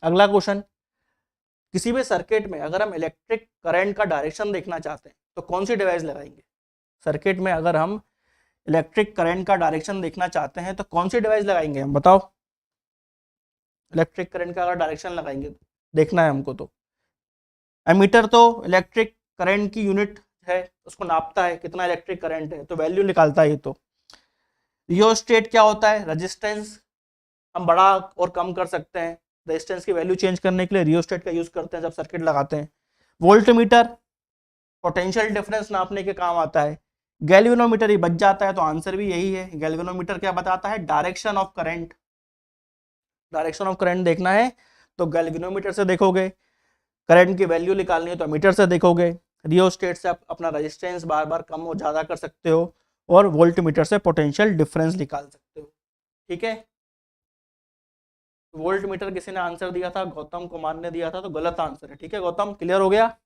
अगला क्वेश्चन, किसी भी सर्किट में अगर हम इलेक्ट्रिक करंट का डायरेक्शन देखना चाहते हैं तो कौन सी डिवाइस लगाएंगे। सर्किट में अगर हम इलेक्ट्रिक करंट का डायरेक्शन देखना चाहते हैं तो कौन सी डिवाइस लगाएंगे हम, बताओ। इलेक्ट्रिक करंट का अगर डायरेक्शन लगाएंगे, देखना है हमको, तो एमीटर तो इलेक्ट्रिक करंट की यूनिट है, उसको नापता है कितना इलेक्ट्रिक करंट है, तो वैल्यू निकालता है ये तो। रियोस्टेट क्या होता है, रेजिस्टेंस हम बड़ा और कम कर सकते हैं, रेजिस्टेंस की वैल्यू चेंज करने के लिए रियोस्टेट का यूज करते हैं जब सर्किट लगाते हैं। वोल्टमीटर पोटेंशियल डिफरेंस नापने के काम आता है। गैल्वेनोमीटर ही बच जाता है, तो आंसर भी यही है। गैल्वेनोमीटर क्या बताता है, direction of current, direction of current देखना है तो गैल्वेनोमीटर से देखोगे, करंट की वैल्यू निकालनी है तो मीटर से देखोगे, रियोस्टेट से आप अपना रेजिस्टेंस बार बार कम और ज्यादा कर सकते हो, और वोल्टमीटर से पोटेंशियल डिफरेंस निकाल सकते हो, ठीक है। वोल्ट मीटर किसी ने आंसर दिया था, गौतम कुमार ने दिया था, तो गलत आंसर है, ठीक है गौतम, क्लियर हो गया,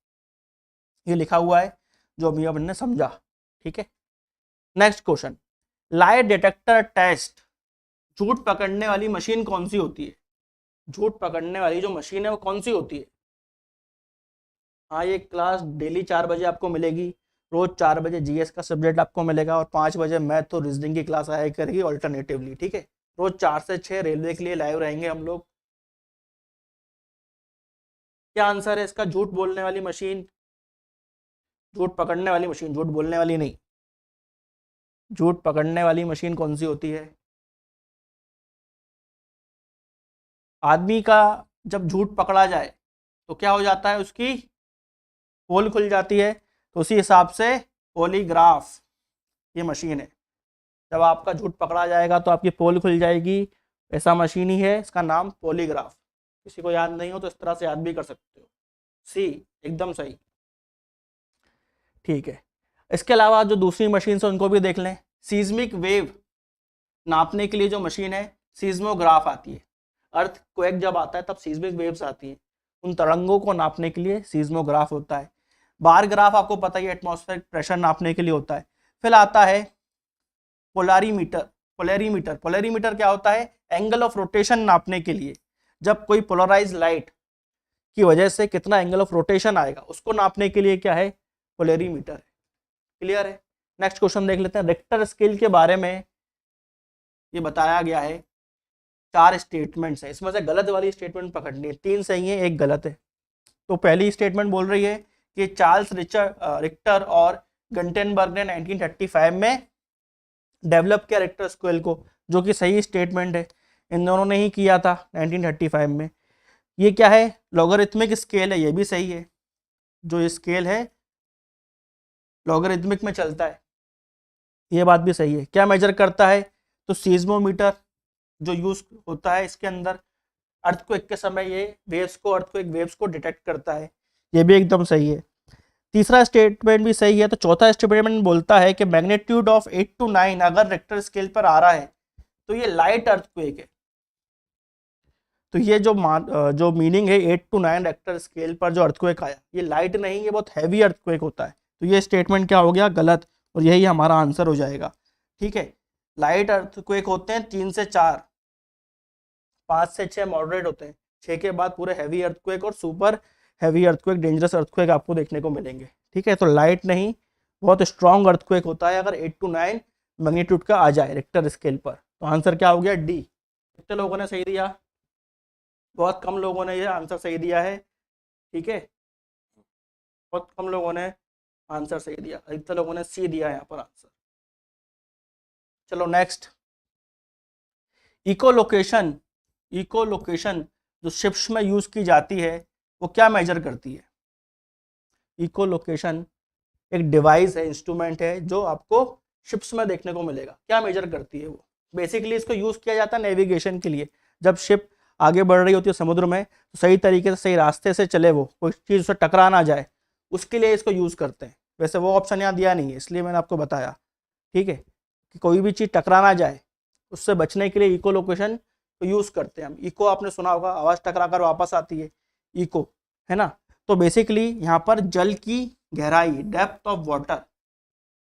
ये लिखा हुआ है जो अभी अपन ने समझा, ठीक है। Next question, lie detector test, झूठ पकड़ने वाली मशीन कौन सी होती है, झूठ पकड़ने वाली जो मशीन है वो कौन सी होती है। हाँ, ये क्लास डेली 4 बजे आपको मिलेगी, रोज 4 बजे जीएस का सब्जेक्ट आपको मिलेगा और 5 बजे मैथ और रीजनिंग की क्लास आया करेगी ऑल्टरनेटिवली, ठीक है। रोज 4 से 6 रेलवे के लिए लाइव रहेंगे हम लोग। क्या आंसर है इसका, झूठ बोलने वाली मशीन, झूठ पकड़ने वाली मशीन, झूठ बोलने वाली नहीं, झूठ पकड़ने वाली मशीन कौन सी होती है। आदमी का जब झूठ पकड़ा जाए तो क्या हो जाता है, उसकी पोल खुल जाती है, तो उसी हिसाब से पॉलीग्राफ ये मशीन है, जब आपका झूठ पकड़ा जाएगा तो आपकी पोल खुल जाएगी, ऐसा मशीन ही है, इसका नाम पॉलीग्राफ। किसी को याद नहीं हो तो इस तरह से याद भी कर सकते हो, सी एकदम सही, ठीक है। इसके अलावा जो दूसरी मशीन है उनको भी देख लें। सीज्मिक वेव नापने के लिए जो मशीन है सीज्मोग्राफ आती है, अर्थ क्वेक जब आता है तब सीज्मिक वेव्स आती है, उन तरंगों को नापने के लिए सीज्मोग्राफ होता है। बार ग्राफ आपको पता ही एटमॉस्फेरिक प्रेशर नापने के लिए होता है। फिर आता है पोलैरीमीटर, पोलैरीमीटर, पोलैरीमीटर क्या होता है, एंगल ऑफ रोटेशन नापने के लिए, जब कोई पोलराइज लाइट की वजह से कितना एंगल ऑफ रोटेशन आएगा उसको नापने के लिए क्या है, पोलैरीमीटर है, क्लियर है। नेक्स्ट क्वेश्चन देख लेते हैं। रिक्टर स्केल के बारे में ये बताया गया है, 4 स्टेटमेंट्स है, इसमें से गलत वाली स्टेटमेंट पकड़नी है, 3 सही है 1 गलत है। तो पहली स्टेटमेंट बोल रही है कि चार्ल्स रिक्टर और गंटेनबर्ग ने 1935 में डेवलप किया रिक्टर स्केल को, जो कि सही स्टेटमेंट है, इन दोनों ने ही किया था 1935 में। ये क्या है, लॉगरिथमिक स्केल है, ये भी सही है, जो ये स्केल है लॉगरिथमिक में चलता है, ये बात भी सही है। क्या मेजर करता है, तो सीज्मोमीटर जो यूज होता है इसके अंदर अर्थक्वेक के समय ये अर्थक्वेक वेव्स को डिटेक्ट करता है, ये भी एकदम सही है। तीसरा स्टेटमेंट भी सही है। तो चौथा स्टेटमेंट बोलता है कि मैग्नीट्यूड ऑफ 8 to 9 अगर रिक्टर स्केल पर आ रहा है तो ये लाइट अर्थक्वेक है। तो ये जो मीनिंग है 8 to 9 रिक्टर स्केल पर जो अर्थक्वेक आया, ये लाइट नहीं, ये बहुत हैवी अर्थक्वेक होता है। तो ये स्टेटमेंट क्या हो गया, गलत, और यही हमारा आंसर हो जाएगा। ठीक है, लाइट अर्थक्वेक होते हैं 3 से 4, 5 से 6 मॉडरेट होते हैं, 6 के बाद पूरे हैवी अर्थक्वेक और super heavy earthquake, dangerous earthquake आपको देखने को मिलेंगे। ठीक है, तो लाइट नहीं, बहुत स्ट्रॉन्ग अर्थक्वेक होता है अगर 8 to 9 मैग्नीट्यूड का आ जाए रिक्टर स्केल पर। तो आंसर क्या हो गया, डी। कितने लोगों ने सही दिया, बहुत कम लोगों ने ये आंसर सही दिया है। ठीक है, बहुत कम लोगों ने आंसर सही दिया, अधिकतर लोगों ने सी दिया है यहाँ पर आंसर। चलो नेक्स्ट, इकोलोकेशन। इकोलोकेशन जो शिप्स में यूज की जाती है वो क्या मेजर करती है। इकोलोकेशन एक डिवाइस है, इंस्ट्रूमेंट है जो आपको शिप्स में देखने को मिलेगा। क्या मेजर करती है वो, बेसिकली इसको यूज किया जाता है नेविगेशन के लिए। जब शिप आगे बढ़ रही होती है समुद्र में, तो सही तरीके से सही रास्ते से चले, वो कोई चीज़ उसे टकरा ना जाए, उसके लिए इसको यूज़ करते हैं। वैसे वो ऑप्शन यहाँ दिया नहीं है, इसलिए मैंने आपको बताया। ठीक है, कि कोई भी चीज़ टकरा ना जाए, उससे बचने के लिए इको लोकेशन को यूज़ करते हैं हम। इको आपने सुना होगा, आवाज़ टकरा कर वापस आती है, इको, है ना। तो बेसिकली यहाँ पर जल की गहराई, डेप्थ ऑफ वाटर,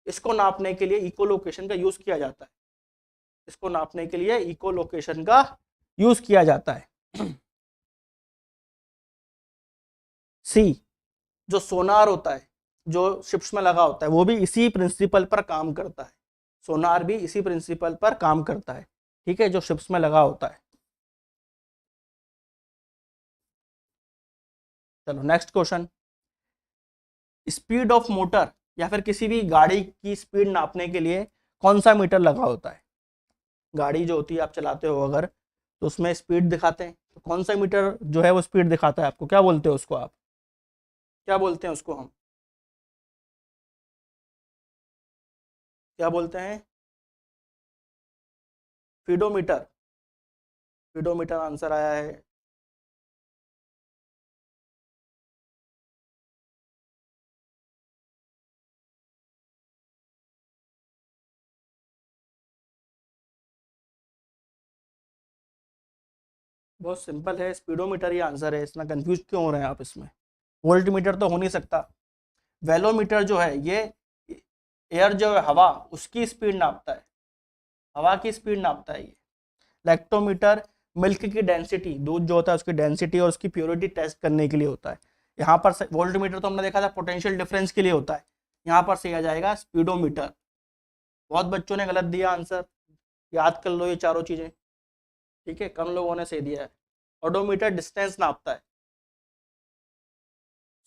इसको नापने के लिए इको लोकेशन का यूज़ किया जाता है। इसको नापने के लिए इको लोकेशन का यूज किया जाता है। सी, जो सोनार होता है, जो शिप्स में लगा होता है, वो भी इसी प्रिंसिपल पर काम करता है। सोनार भी इसी प्रिंसिपल पर काम करता है। ठीक है, जो शिप्स में लगा होता है। चलो next question, speed of motor या फिर किसी भी गाड़ी की स्पीड नापने के लिए कौन सा मीटर लगा होता है। गाड़ी जो होती है आप चलाते हो अगर, तो उसमें स्पीड दिखाते हैं, तो कौन सा मीटर जो है वो स्पीड दिखाता है आपको, क्या बोलते हैं उसको आप, क्या बोलते हैं उसको हम, क्या बोलते हैं, स्पीडोमीटर। स्पीडोमीटर आंसर आया है। बहुत सिंपल है, स्पीडोमीटर ही आंसर है, इतना कंफ्यूज क्यों हो रहे हैं आप इसमें। वोल्ट मीटर तो हो नहीं सकता। वेलोमीटर जो है ये एयर जो है हवा, उसकी स्पीड नापता है, हवा की स्पीड नापता है ये। लैक्टोमीटर मिल्क की डेंसिटी, दूध जो होता है उसकी डेंसिटी और उसकी प्योरिटी टेस्ट करने के लिए होता है। यहाँ पर वोल्ट मीटर तो हमने देखा था पोटेंशियल डिफरेंस के लिए होता है, यहाँ पर से आ जाएगा स्पीडोमीटर। बहुत बच्चों ने गलत दिया आंसर, याद कर लो ये चारों चीजें। ठीक है, कम लोगों ने सही दिया है। ओडोमीटर डिस्टेंस नापता है,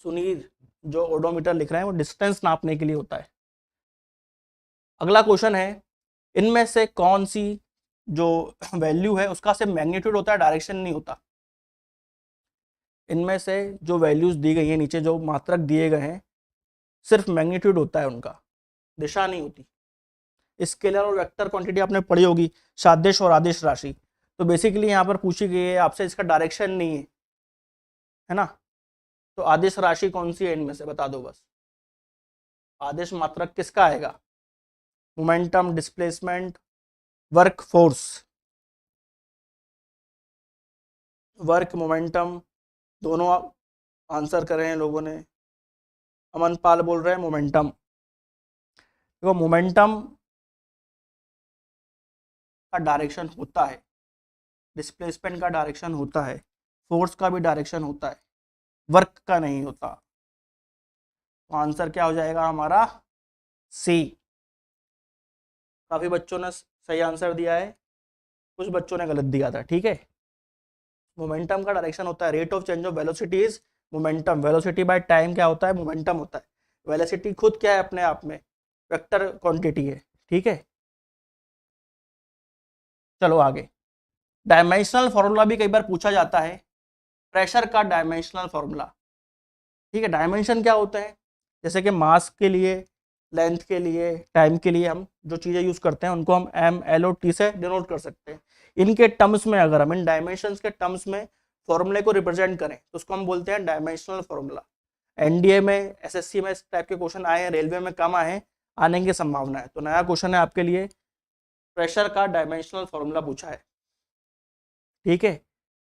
सुनील जो ओडोमीटर लिख रहे हैं वो डिस्टेंस नापने के लिए होता है। अगला क्वेश्चन है, इनमें से कौन सी जो वैल्यू है उसका सिर्फ मैग्नीट्यूड होता है, डायरेक्शन नहीं होता। इनमें से जो वैल्यूज दी गई हैं नीचे, जो मात्रक दिए गए हैं, सिर्फ मैग्नीट्यूड होता है उनका, दिशा नहीं होती। स्केलर और वेक्टर क्वांटिटी आपने पढ़ी होगी, सादृश और आदिश राशि। तो बेसिकली यहाँ पर पूछी गई है आपसे, इसका डायरेक्शन नहीं है ना। तो आदिश राशि कौन सी है इनमें से, बता दो बस। आदिश मात्रक किसका आएगा, momentum, displacement, work, force. Work, momentum, दोनों आंसर कर रहे हैं लोगों ने। अमन पाल बोल रहे हैं मोमेंटम। देखो मोमेंटम का डायरेक्शन होता है, डिस्प्लेसमेंट का डायरेक्शन होता है, फोर्स का भी डायरेक्शन होता है, वर्क का नहीं होता। तो आंसर क्या हो जाएगा हमारा, सी। काफी बच्चों ने सही आंसर दिया है, कुछ बच्चों ने गलत दिया था। ठीक है, मोमेंटम का डायरेक्शन होता है, rate of change of velocity is momentum, velocity by time क्या होता है, मोमेंटम होता है। वेलोसिटी खुद क्या है अपने आप में, वेक्टर क्वांटिटी है। ठीक है, चलो आगे, डायमेंशनल फॉर्मूला भी कई बार पूछा जाता है, प्रेशर का डायमेंशनल फॉर्मूला। ठीक है, डायमेंशन क्या होता है, जैसे कि मास के लिए, लेंथ के लिए, टाइम के लिए हम जो चीज़ें यूज़ करते हैं उनको हम एम, एल और टी से डिनोट कर सकते हैं। इनके टर्म्स में अगर हम इन डायमेंशंस के टर्म्स में फॉर्मूले को रिप्रेजेंट करें तो उसको हम बोलते हैं डायमेंशनल फॉर्मूला। एनडीए में, एसएससी में इस टाइप के क्वेश्चन आए हैं, रेलवे में कम आए हैं, आने की संभावना है। तो नया क्वेश्चन है आपके लिए, प्रेशर का डायमेंशनल फॉर्मूला पूछा है। ठीक है,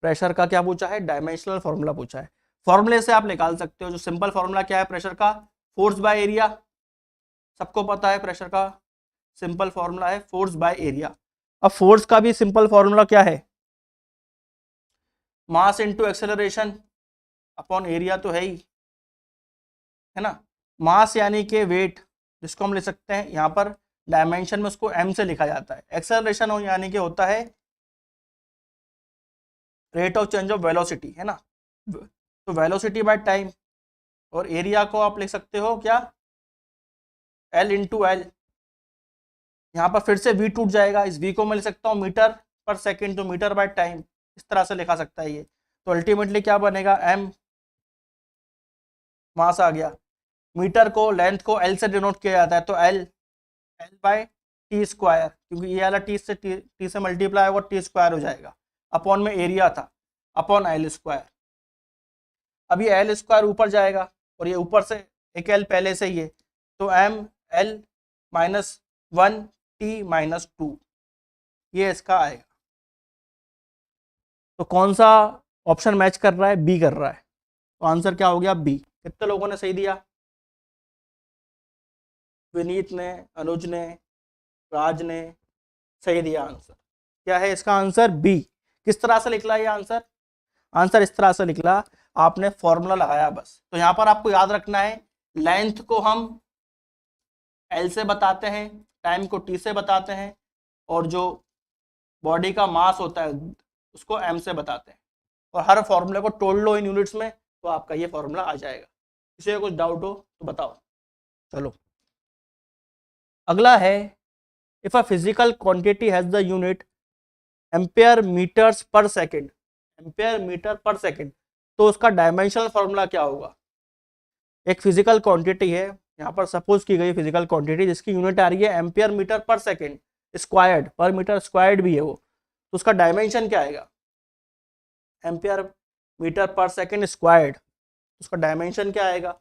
प्रेशर का क्या पूछा है, डायमेंशनल फॉर्मूला पूछा है। फॉर्मूले से आप निकाल सकते हो, जो सिंपल फॉर्मूला क्या है प्रेशर का, फोर्स बाय एरिया, सबको पता है प्रेशर का सिंपल फॉर्मूला है फोर्स बाय एरिया। अब फोर्स का भी सिंपल फॉर्मूला क्या है, mass into acceleration upon area तो है ही, है ना। मास यानी कि वेट, जिसको हम लिख सकते हैं यहाँ पर डायमेंशन में उसको m से लिखा जाता है। एक्सेलरेशन हो यानी कि होता है rate of change of velocity, है ना, तो वेलोसिटी बाय टाइम। और एरिया को आप लिख सकते हो क्या, L इंटू एल। यहाँ पर फिर से v टूट जाएगा, इस v को मैं लिख सकता हूँ मीटर पर सेकेंड, तो मीटर बाय टाइम, इस तरह से लिखा सकता है ये। तो अल्टीमेटली क्या बनेगा, m मास आ गया, मीटर को, लेंथ को L से डिनोट किया जाता है, तो L बाय टी स्क्वायर, क्योंकि ये वाला टी से मल्टीप्लाई होगा, टी स्क्वायर हो जाएगा, अपॉन में एरिया था, अपॉन एल स्क्वायर। अब ये एल स्क्वायर ऊपर जाएगा और ये ऊपर से एक एल पहले से ही है, तो एम एल माइनस 1t-2, ये इसका आएगा। तो कौन सा ऑप्शन मैच कर रहा है, बी कर रहा है, तो आंसर क्या हो गया, बी। कितने लोगों ने सही दिया, विनीत ने, अनुज ने, राज ने सही दिया आंसर। क्या है इसका आंसर, बी। किस तरह से निकला ये आंसर, आंसर इस तरह से निकला, आपने फॉर्मूला लगाया बस। तो यहां पर आपको याद रखना है, लेंथ को हम एल से बताते हैं, टाइम को टी से बताते हैं, और जो बॉडी का मास होता है उसको एम से बताते हैं। और हर फॉर्मूले को तोड़ लो इन यूनिट्स में, तो आपका ये फॉर्मूला आ जाएगा। किसी को कुछ डाउट हो तो बताओ। चलो अगला है, if a physical quantity has the unit ampere metres per second, ampere metre per second, तो उसका डायमेंशनल फॉर्मूला क्या होगा। एक फिजिकल क्वांटिटी है, यहाँ पर सपोज की गई फिजिकल क्वांटिटी जिसकी यूनिट आ रही है ampere metre per second squared, पर मीटर स्क्वायर्ड भी है वो, तो उसका डायमेंशन क्या आएगा, ampere metre per second squared, उसका डायमेंशन क्या आएगा।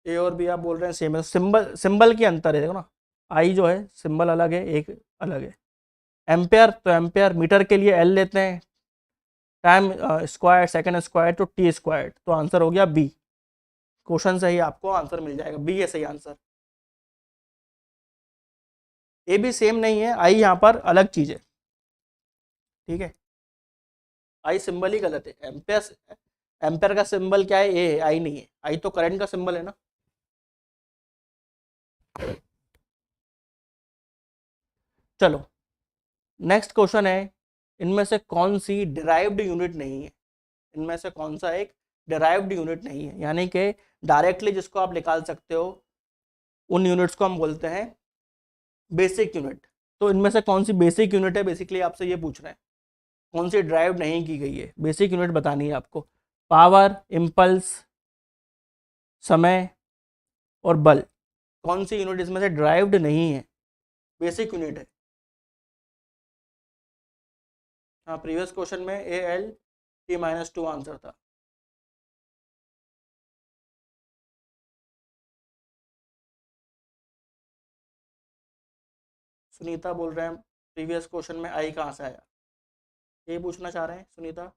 ए और बी आप बोल रहे हैं सेम है, सिंबल सिंबल की अंतर है, देखो ना, आई जो है सिंबल अलग है, एक अलग है। एम्पेयर, तो एम्पेयर मीटर के लिए एल लेते हैं, टाइम स्क्वायर सेकेंड स्क्वायर तो टी स्क्वायर, तो आंसर हो गया बी। क्वेश्चन से ही आपको आंसर मिल जाएगा, बी है सही आंसर। ए भी सेम नहीं है, आई यहाँ पर अलग चीज है। ठीक है, आई सिंबल ही गलत है, एम्पेयर, एम्पेयर का सिंबल क्या है, ए है, आई नहीं है, आई तो करंट का सिंबल है ना। चलो नेक्स्ट क्वेश्चन है, इनमें से कौन सी डिराइव्ड यूनिट नहीं है, इनमें से कौन सा एक डिराइव्ड यूनिट नहीं है, यानी कि डायरेक्टली जिसको आप निकाल सकते हो, उन यूनिट्स को हम बोलते हैं बेसिक यूनिट। तो इनमें से कौन सी बेसिक यूनिट है, बेसिकली आपसे ये पूछ रहे हैं, कौन सी ड्राइव नहीं की गई है, बेसिक यूनिट बतानी है आपको। पावर, इम्पल्स, समय और बल, कौन सी यूनिट इसमें से ड्राइव्ड नहीं है, बेसिक यूनिट है। हाँ, प्रीवियस क्वेश्चन में ALT-2 आंसर था। सुनीता बोल रहे हैं प्रीवियस क्वेश्चन में आई कहाँ से आया, ये पूछना चाह रहे हैं सुनीता।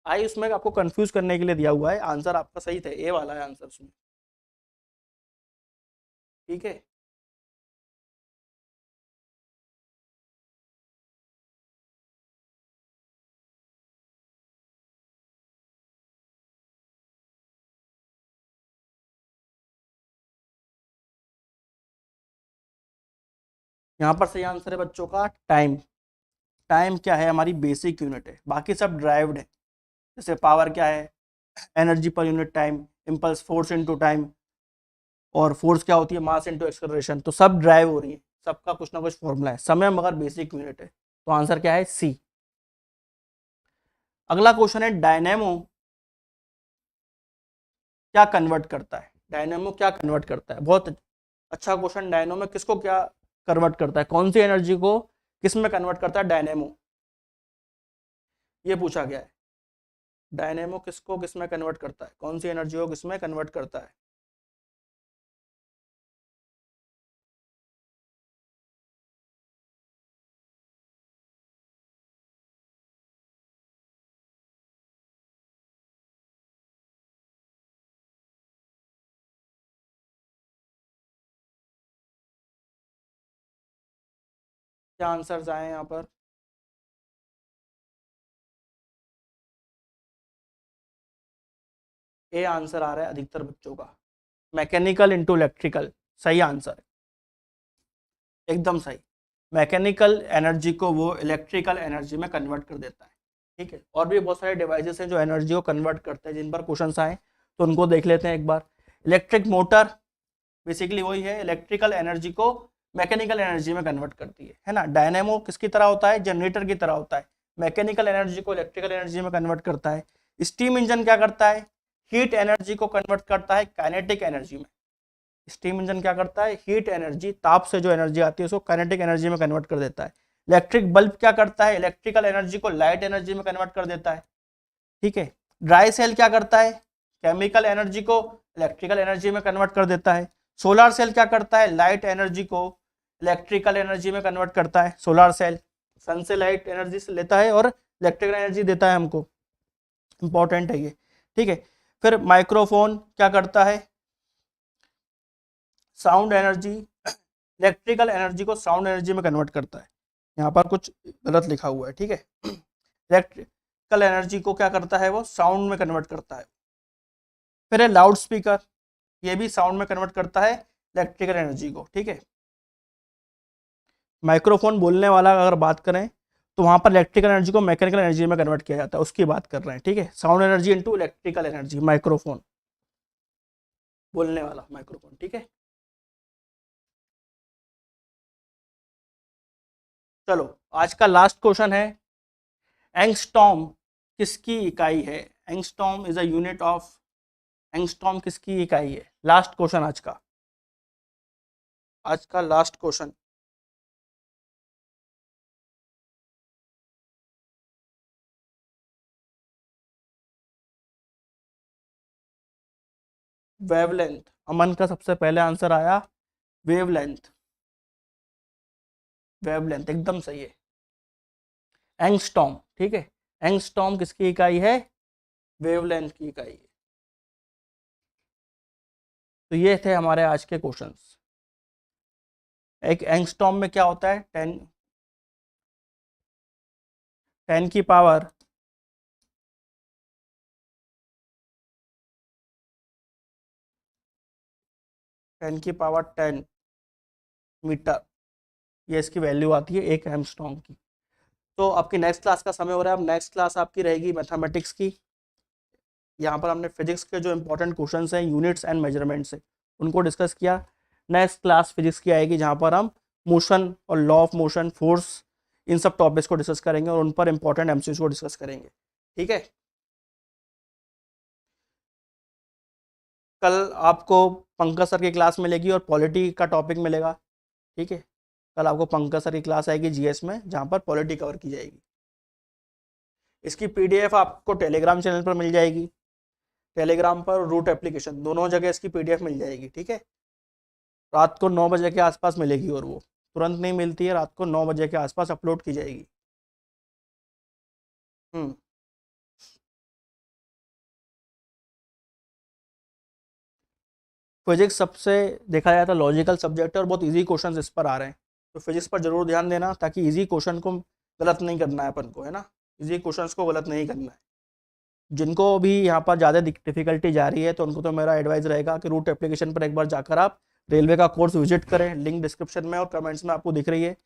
आई उसमें आपको कंफ्यूज करने के लिए दिया हुआ है, आंसर आपका सही था, ए वाला है आंसर उसमें। ठीक है, यहाँ पर सही आंसर है बच्चों का टाइम। टाइम क्या है, हमारी बेसिक यूनिट है, बाकी सब ड्राइव्ड है। जैसे पावर क्या है, energy per unit time, impulse force into time, और फोर्स क्या होती है, मास इनटू एक्सेलरेशन। तो सब ड्राइव हो रही है, सबका कुछ ना कुछ फॉर्मूला है। समय मगर बेसिक यूनिट है, तो आंसर क्या है, सी। अगला क्वेश्चन है डायनेमो क्या कन्वर्ट करता है। डायनेमो क्या कन्वर्ट करता है, बहुत अच्छा क्वेश्चन। डायनेमो किसको क्या कन्वर्ट करता है, कौन सी एनर्जी को किस में कन्वर्ट करता है डायनेमो, ये पूछा गया है। डायनेमो किसको किस में कन्वर्ट करता है, कौन सी एनर्जी को किस में कन्वर्ट करता है। क्या आंसर्स आए यहाँ पर, ए आंसर आ रहा है अधिकतर बच्चों का, मैकेनिकल इंटू इलेक्ट्रिकल, सही आंसर है, एकदम सही। मैकेनिकल एनर्जी को वो इलेक्ट्रिकल एनर्जी में कन्वर्ट कर देता है, ठीक है। और भी बहुत सारे डिवाइसेस हैं जो एनर्जी को कन्वर्ट करते हैं, जिन पर क्वेश्चन आए तो उनको देख लेते हैं एक बार। इलेक्ट्रिक मोटर बेसिकली वही है, इलेक्ट्रिकल एनर्जी को मैकेनिकल एनर्जी में कन्वर्ट करती है ना। डायनेमो किसकी तरह होता है, जनरेटर की तरह होता है, मैकेनिकल एनर्जी को इलेक्ट्रिकल एनर्जी में कन्वर्ट करता है। स्टीम इंजन क्या करता है, हीट एनर्जी को कन्वर्ट करता है काइनेटिक एनर्जी में। स्टीम इंजन क्या करता है, हीट एनर्जी, ताप से जो एनर्जी आती है उसको काइनेटिक एनर्जी में कन्वर्ट कर देता है। इलेक्ट्रिक बल्ब क्या करता है, इलेक्ट्रिकल एनर्जी को लाइट एनर्जी में कन्वर्ट कर देता है, ठीक है। ड्राई सेल क्या करता है, केमिकल एनर्जी को इलेक्ट्रिकल एनर्जी में कन्वर्ट कर देता है। सोलर सेल क्या करता है, लाइट एनर्जी को इलेक्ट्रिकल एनर्जी में कन्वर्ट करता है। सोलर सेल सन से लाइट एनर्जी से लेता है और इलेक्ट्रिकल एनर्जी देता है हमको, इंपॉर्टेंट है ये, ठीक है। फिर माइक्रोफोन क्या करता है, साउंड एनर्जी, इलेक्ट्रिकल एनर्जी को साउंड एनर्जी में कन्वर्ट करता है। यहाँ पर कुछ गलत लिखा हुआ है, ठीक है। इलेक्ट्रिकल एनर्जी को क्या करता है, वो साउंड में कन्वर्ट करता है। फिर है लाउड स्पीकर, ये भी साउंड में कन्वर्ट करता है इलेक्ट्रिकल एनर्जी को, ठीक है। माइक्रोफोन बोलने वाला अगर बात करें तो वहां पर इलेक्ट्रिकल एनर्जी को मैकेनिकल एनर्जी में कन्वर्ट किया जाता है, उसकी बात कर रहे हैं, ठीक है। Sound energy into electrical energy, microphone बोलने वाला माइक्रोफोन, ठीक है। चलो आज का लास्ट क्वेश्चन है, एंगस्ट्रॉम किसकी इकाई है। Angstrom is a unit of, angstrom किसकी इकाई है। लास्ट क्वेश्चन आज का लास्ट क्वेश्चन। वेवलेंथ, अमन का सबसे पहले आंसर आया वेवलेंथ, वेवलेंथ एकदम सही है। एंगस्ट्रॉम, ठीक है, एंगस्ट्रॉम किसकी इकाई है, वेवलेंथ की इकाई है। तो ये थे हमारे आज के क्वेश्चंस। एक एंगस्ट्रॉम में क्या होता है, 10 की पावर 10 मीटर, ये इसकी वैल्यू आती है एक एंगस्ट्रॉम की। तो आपकी नेक्स्ट क्लास का समय हो रहा है, अब नेक्स्ट क्लास आपकी रहेगी मैथमेटिक्स की। यहाँ पर हमने फिजिक्स के जो इंपॉर्टेंट क्वेश्चंस हैं यूनिट्स एंड मेजरमेंट्स से उनको डिस्कस किया। नेक्स्ट क्लास फिजिक्स की आएगी जहाँ पर हम मोशन और लॉ ऑफ मोशन, फोर्स, इन सब टॉपिक्स को डिस्कस करेंगे और उन पर इंपॉर्टेंट एमसीक्यूज को डिस्कस करेंगे, ठीक है। कल आपको पंकज सर की क्लास मिलेगी और पॉलिटी का टॉपिक मिलेगा, ठीक है। कल आपको पंकज सर की क्लास आएगी जीएस में, जहाँ पर पॉलिटी कवर की जाएगी। इसकी पीडीएफ आपको टेलीग्राम चैनल पर मिल जाएगी, टेलीग्राम पर रूट एप्लीकेशन दोनों जगह इसकी पीडीएफ मिल जाएगी, ठीक है। रात को 9 बजे के आसपास मिलेगी और वो तुरंत नहीं मिलती है, रात को 9 बजे के आसपास अपलोड की जाएगी। फिजिक्स सबसे देखा जाए तो लॉजिकल सब्जेक्ट है और बहुत इजी क्वेश्चन इस पर आ रहे हैं, तो फिजिक्स पर जरूर ध्यान देना ताकि इजी क्वेश्चन को गलत नहीं करना है अपन को, है ना। इजी क्वेश्चंस को गलत नहीं करना है। जिनको भी यहाँ पर ज़्यादा डिफिकल्टी जा रही है तो उनको तो मेरा एडवाइस रहेगा कि रूट एप्लीकेशन पर एक बार जाकर आप रेलवे का कोर्स विजिट करें, लिंक डिस्क्रिप्शन में और कमेंट्स में आपको दिख रही है।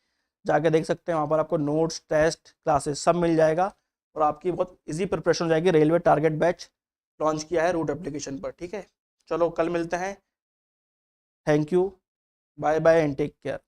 जाके देख सकते हैं, वहाँ पर आपको नोट्स, टेस्ट, क्लासेस सब मिल जाएगा और आपकी बहुत इजी प्रिपरेशन हो जाएगी। रेलवे टारगेट बैच लॉन्च किया है रूट एप्लीकेशन पर, ठीक है। चलो कल मिलते हैं, thank you, bye bye and take care.